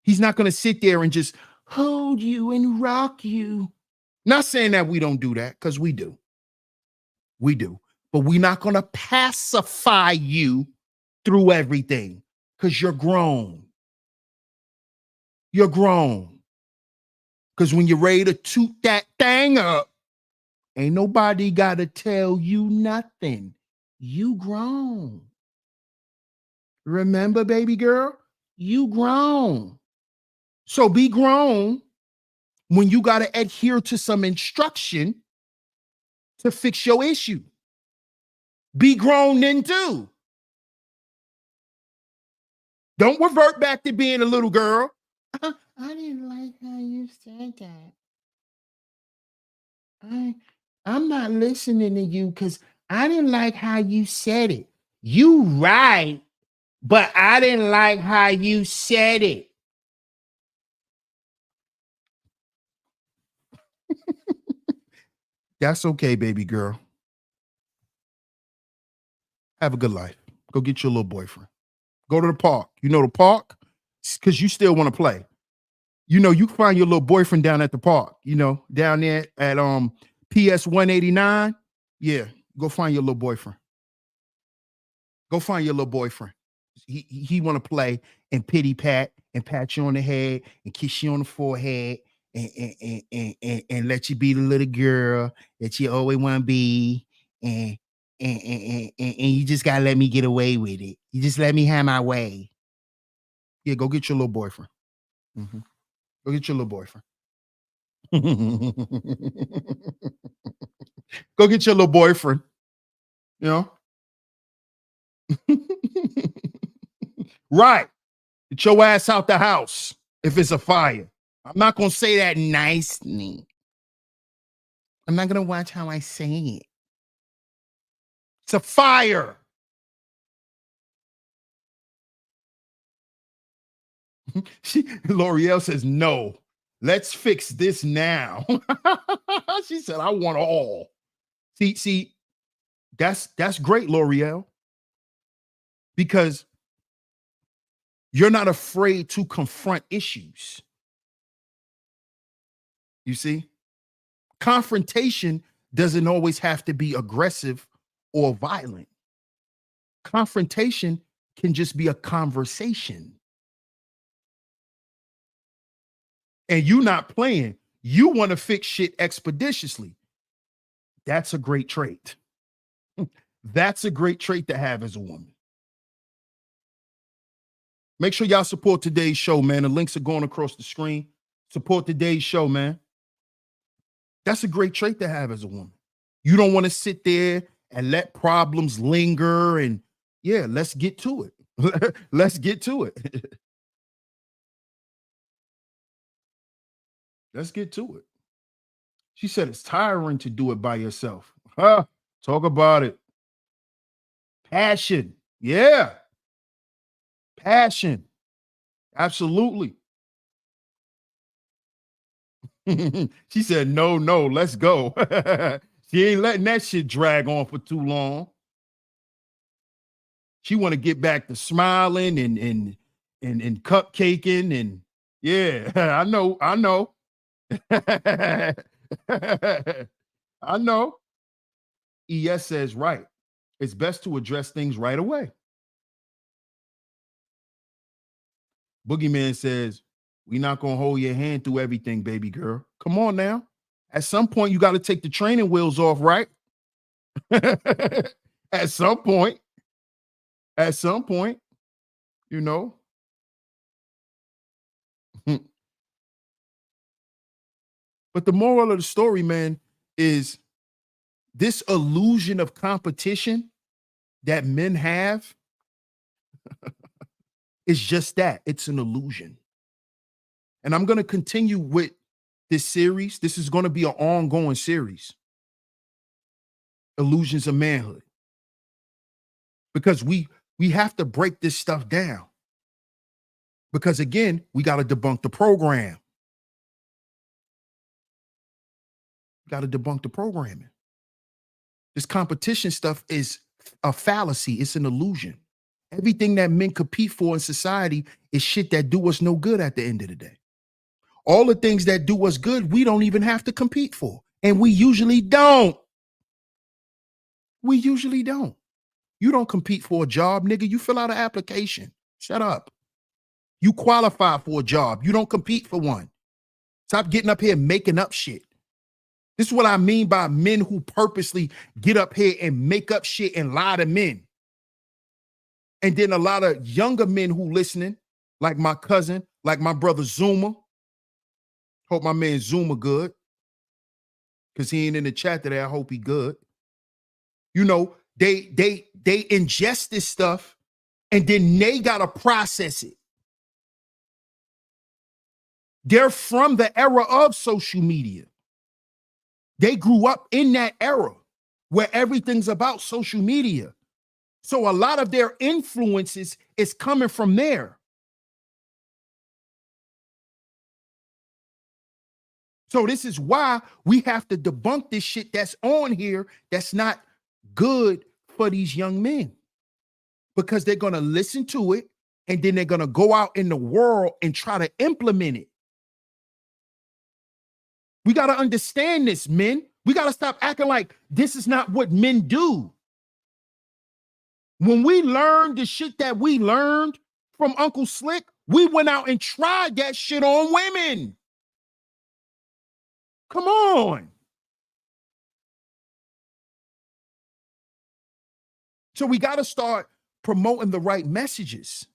He's not going to sit there and just hold you and rock you. Not saying that we don't do that, because we do. We do. But we're not going to pacify you through everything, because you're grown. You're grown. Because when you're ready to toot that thing up, ain't nobody got to tell you nothing. You grown. Remember, baby girl, you grown. So be grown when you got to adhere to some instruction to fix your issue. Be grown then too. Don't revert back to being a little girl. I didn't like how you said that. I'm not listening to you because I didn't like how you said it. You right, but I didn't like how you said it. That's okay, baby girl. Have a good life. Go get your little boyfriend. Go to the park. You know the park? Because you still want to play. You know, you find your little boyfriend down at the park, down there at PS 189. Yeah, go find your little boyfriend. Go find your little boyfriend. He want to play and pity pat and pat you on the head and kiss you on the forehead and let you be the little girl that you always want to be. And you just gotta let me get away with it. You just let me have my way. Yeah, go get your little boyfriend. Mhm. Go get your little boyfriend. Go get your little boyfriend. You know? Right. Get your ass out the house if it's a fire. I'm not gonna say that nicely. I'm not gonna watch how I say it. It's a fire. L'Oreal says no. Let's fix this now. She said, I want all. See, that's great, L'Oreal, because you're not afraid to confront issues. You see, confrontation doesn't always have to be aggressive or violent. Confrontation can just be a conversation. And you not playing. You want to fix shit expeditiously. That's a great trait. That's a great trait to have as a woman. Make sure y'all support today's show, man. The links are going across the screen. Support today's show, man. That's a great trait to have as a woman. You don't want to sit there and let problems linger. And yeah, let's get to it. Let's get to it. Let's get to it. She said it's tiring to do it by yourself. Huh? Talk about it. Passion. Yeah. Passion. Absolutely. She said, no, let's go. She ain't letting that shit drag on for too long. She want to get back to smiling and cupcaking and yeah, I know. I know. ES says right. It's best to address things right away. Boogeyman says, we not gonna hold your hand through everything, baby girl. Come on now. At some point, you got to take the training wheels off, right? At some point, you know. But the moral of the story, man, is this illusion of competition that men have is just that. It's an illusion. And I'm going to continue with this series. This is going to be an ongoing series. Illusions of Manhood. Because we have to break this stuff down. Because again, we got to debunk the program. Got to debunk the programming. This competition stuff is a fallacy. It's an illusion. Everything that men compete for in society is shit that do us no good at the end of the day. All the things that do us good, we don't even have to compete for. And we usually don't. We usually don't. You don't compete for a job, nigga. You fill out an application. Shut up. You qualify for a job. You don't compete for one. Stop getting up here making up shit. This is what I mean by men who purposely get up here and make up shit and lie to men. And then a lot of younger men who listening, like my cousin, like my brother Zuma. Hope my man Zuma good. Because he ain't in the chat today. I hope he good. You know, they ingest this stuff and then they gotta process it. They're from the era of social media. They grew up in that era where everything's about social media. So a lot of their influences is coming from there. So this is why we have to debunk this shit that's on here that's not good for these young men. Because they're going to listen to it and then they're going to go out in the world and try to implement it. We got to understand this, men. We got to stop acting like this is not what men do. When we learned the shit that we learned from Uncle Slick, we went out and tried that shit on women. Come on. So we got to start promoting the right messages.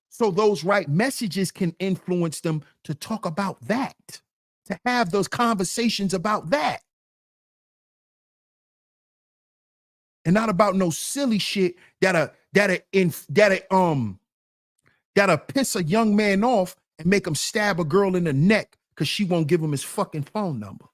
So those right messages can influence them to talk about that, to have those conversations about that. And not about no silly shit that'll piss a young man off and make him stab a girl in the neck because she won't give him his fucking phone number.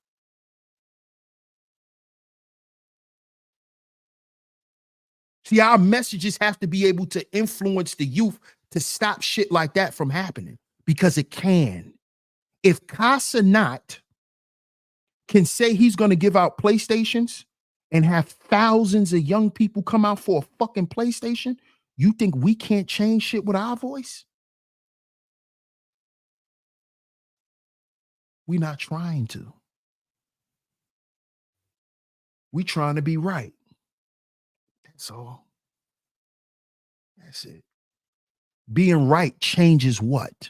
See, our messages have to be able to influence the youth to stop shit like that from happening, because it can. If Casanat can say he's going to give out PlayStations and have thousands of young people come out for a fucking PlayStation, you think we can't change shit with our voice? We're not trying to. We trying to be right. That's all. That's it. Being right changes what?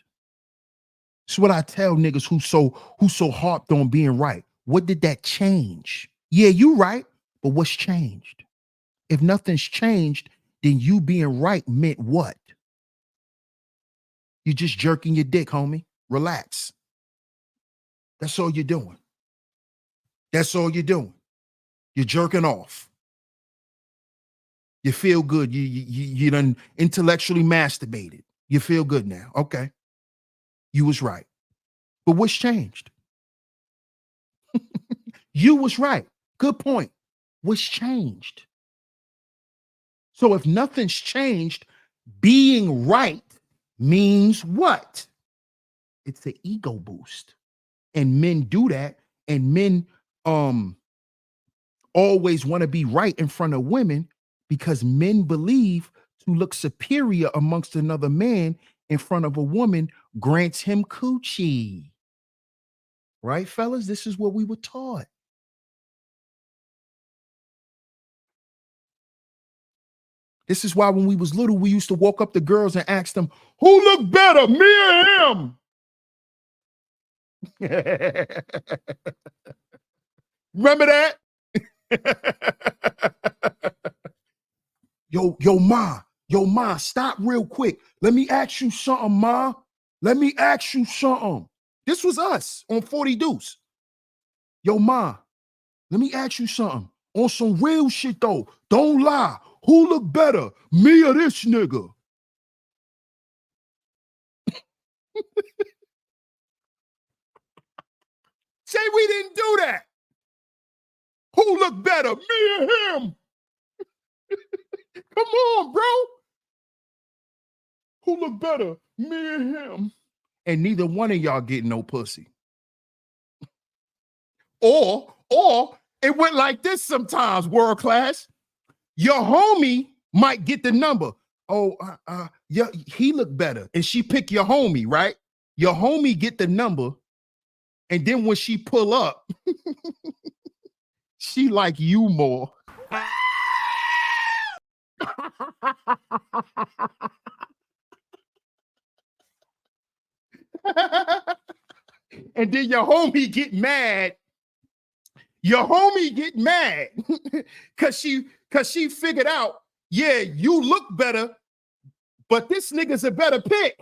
It's what I tell niggas who so harped on being right. What did that change? Yeah, you right, but what's changed? If nothing's changed, then you being right meant what? You just jerking your dick, homie. Relax. That's all you're doing. That's all you're doing. You're jerking off. You feel good. You done intellectually masturbated. You feel good now. Okay. You was right. But what's changed? You was right. Good point. What's changed? So if nothing's changed, being right means what? It's an ego boost. And men do that. And men always want to be right in front of women because men believe to look superior amongst another man in front of a woman grants him coochie. Right, fellas? This is what we were taught. This is why when we was little, we used to walk up to girls and ask them, who looked better, me or him? Remember that? Yo, ma, stop real quick. Let me ask you something, ma. Let me ask you something. This was us on 40 Deuce. Yo, ma, let me ask you something. On some real shit, though. Don't lie. Who look better, me or this nigga? Say we didn't do that. Who look better, me or him? Come on, bro. Who look better, me or him? And neither one of y'all getting no pussy. Or it went like this sometimes, world class. Your homie might get the number. Oh, yeah, he look better. And she pick your homie, right? Your homie get the number. And then when she pull up, she like you more. And then your homie get mad. Your homie get mad because she figured out, yeah, you look better, but this nigga's a better pick.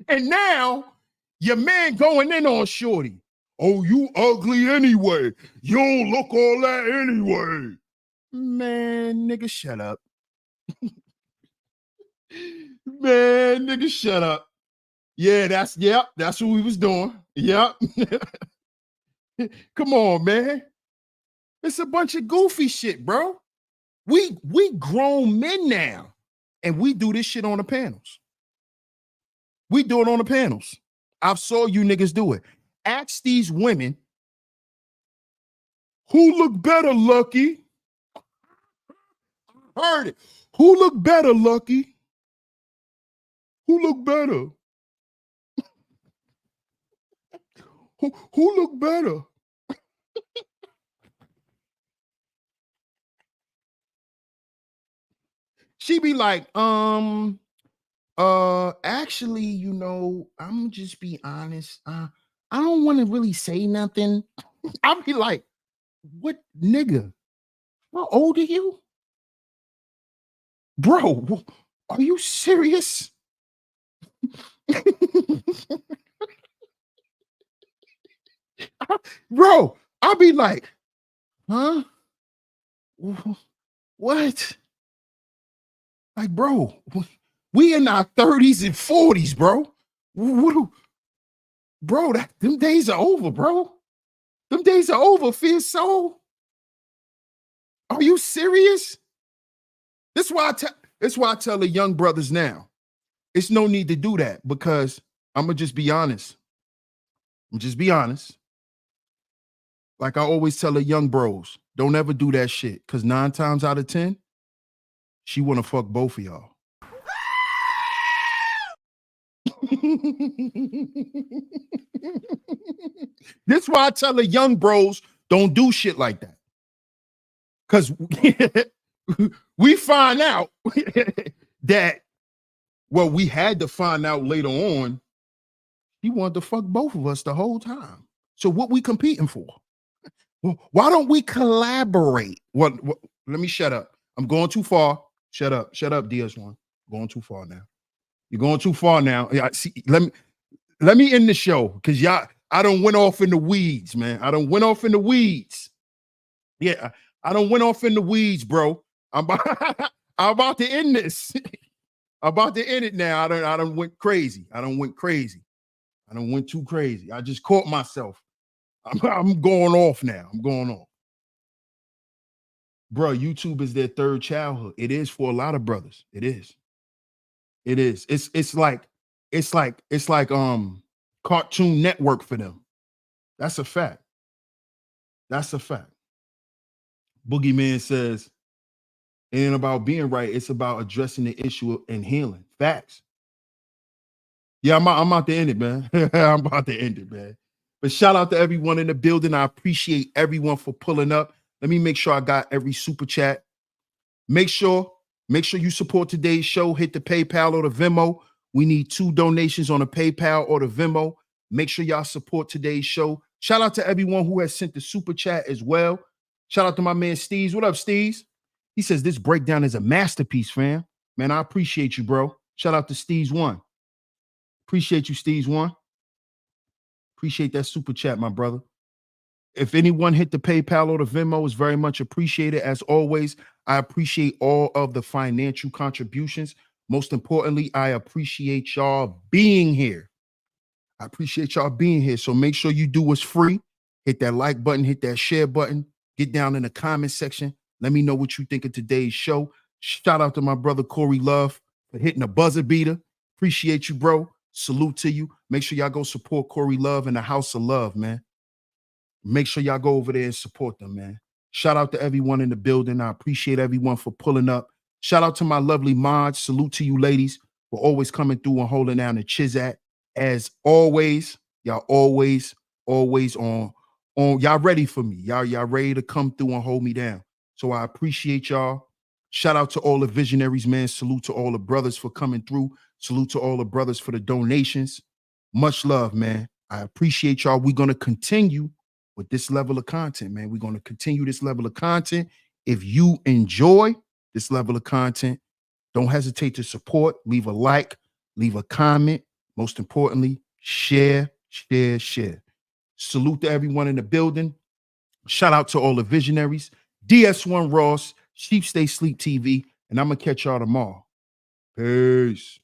And now your man going in on shorty. Oh, you ugly anyway. You don't look all that anyway. Man, nigga, shut up. Man, nigga, shut up. Yeah, that's what we was doing. Yep. Come on, man. It's a bunch of goofy shit, bro. We grown men now, and we do this shit on the panels. We do it on the panels. I've saw you niggas do it. Ask these women, who look better, Lucky? Heard it. Who look better, Lucky? Who look better? Who look better? She be like, actually, you know, I'm just be honest. I don't want to really say nothing. I'll be like, what nigga? How old are you? Bro, are you serious? Bro, I'll be like, huh? What? Like, bro, we in our 30s and 40s, bro. Bro, them days are over, bro. Them days are over, Fierce Soul. Are you serious? That's why I tell the young brothers now. It's no need to do that because I'm gonna just be honest. Like I always tell the young bros, don't ever do that shit. Cause 9 times out of 10, she wanna fuck both of y'all. That's why I tell the young bros, don't do shit like that. Cause we find out that, well, we had to find out later on, he wanted to fuck both of us the whole time. So what we competing for? Why don't we collaborate? What let me shut up. I'm going too far. Shut up, DS1. Going too far now. You're going too far now. Yeah, see, let me end the show because I done went off in the weeds, man. I done went off in the weeds. Yeah, I done went off in the weeds, bro. I'm about to end this. I'm about to end it now. I done went crazy. I done went too crazy. I just caught myself. I'm going off now. I'm going off. Bro, YouTube is their third childhood. It is for a lot of brothers. It is. It's like Cartoon Network for them. That's a fact. Boogeyman says, it ain't about being right. It's about addressing the issue and healing. Facts. Yeah, I'm about to end it, man. I'm about to end it, man. But shout out to everyone in the building. I appreciate everyone for pulling up. Let me make sure I got every super chat. Make sure you support today's show. Hit the PayPal or the Venmo. We need 2 donations on the PayPal or the Venmo. Make sure y'all support today's show. Shout out to everyone who has sent the super chat as well. Shout out to my man Steez. What up, Steez? He says this breakdown is a masterpiece, fam. Man, I appreciate you, bro. Shout out to Steez1. Appreciate you, Steez1. Appreciate that super chat, my brother. If anyone hit the PayPal or the Venmo, is very much appreciated. As always, I appreciate all of the financial contributions. Most importantly, I appreciate y'all being here. I appreciate y'all being here. So make sure you do what's free. Hit that like button, hit that share button, get down in the comment section. Let me know what you think of today's show. Shout out to my brother Corey Love for hitting a buzzer beater. Appreciate you, bro. Salute to you. Make sure y'all go support Corey Love in the House of Love, man. Make sure y'all go over there and support them, man. Shout out to everyone in the building. I appreciate everyone for pulling up. Shout out to my lovely mods. Salute to you, ladies, for always coming through and holding down the Chizat. As always, y'all always on y'all ready for me. Y'all ready to come through and hold me down. So I appreciate y'all. Shout out to all the visionaries, man. Salute to all the brothers for coming through. Salute to all the brothers for the donations. Much love, man. I appreciate y'all. We're going to continue with this level of content, man. We're going to continue this level of content. If you enjoy this level of content, don't hesitate to support. Leave a like, leave a comment. Most importantly, share. Salute to everyone in the building. Shout out to all the visionaries. DS1 Ross, Sheep Stay Sleep TV, and I'm going to catch y'all tomorrow. Peace.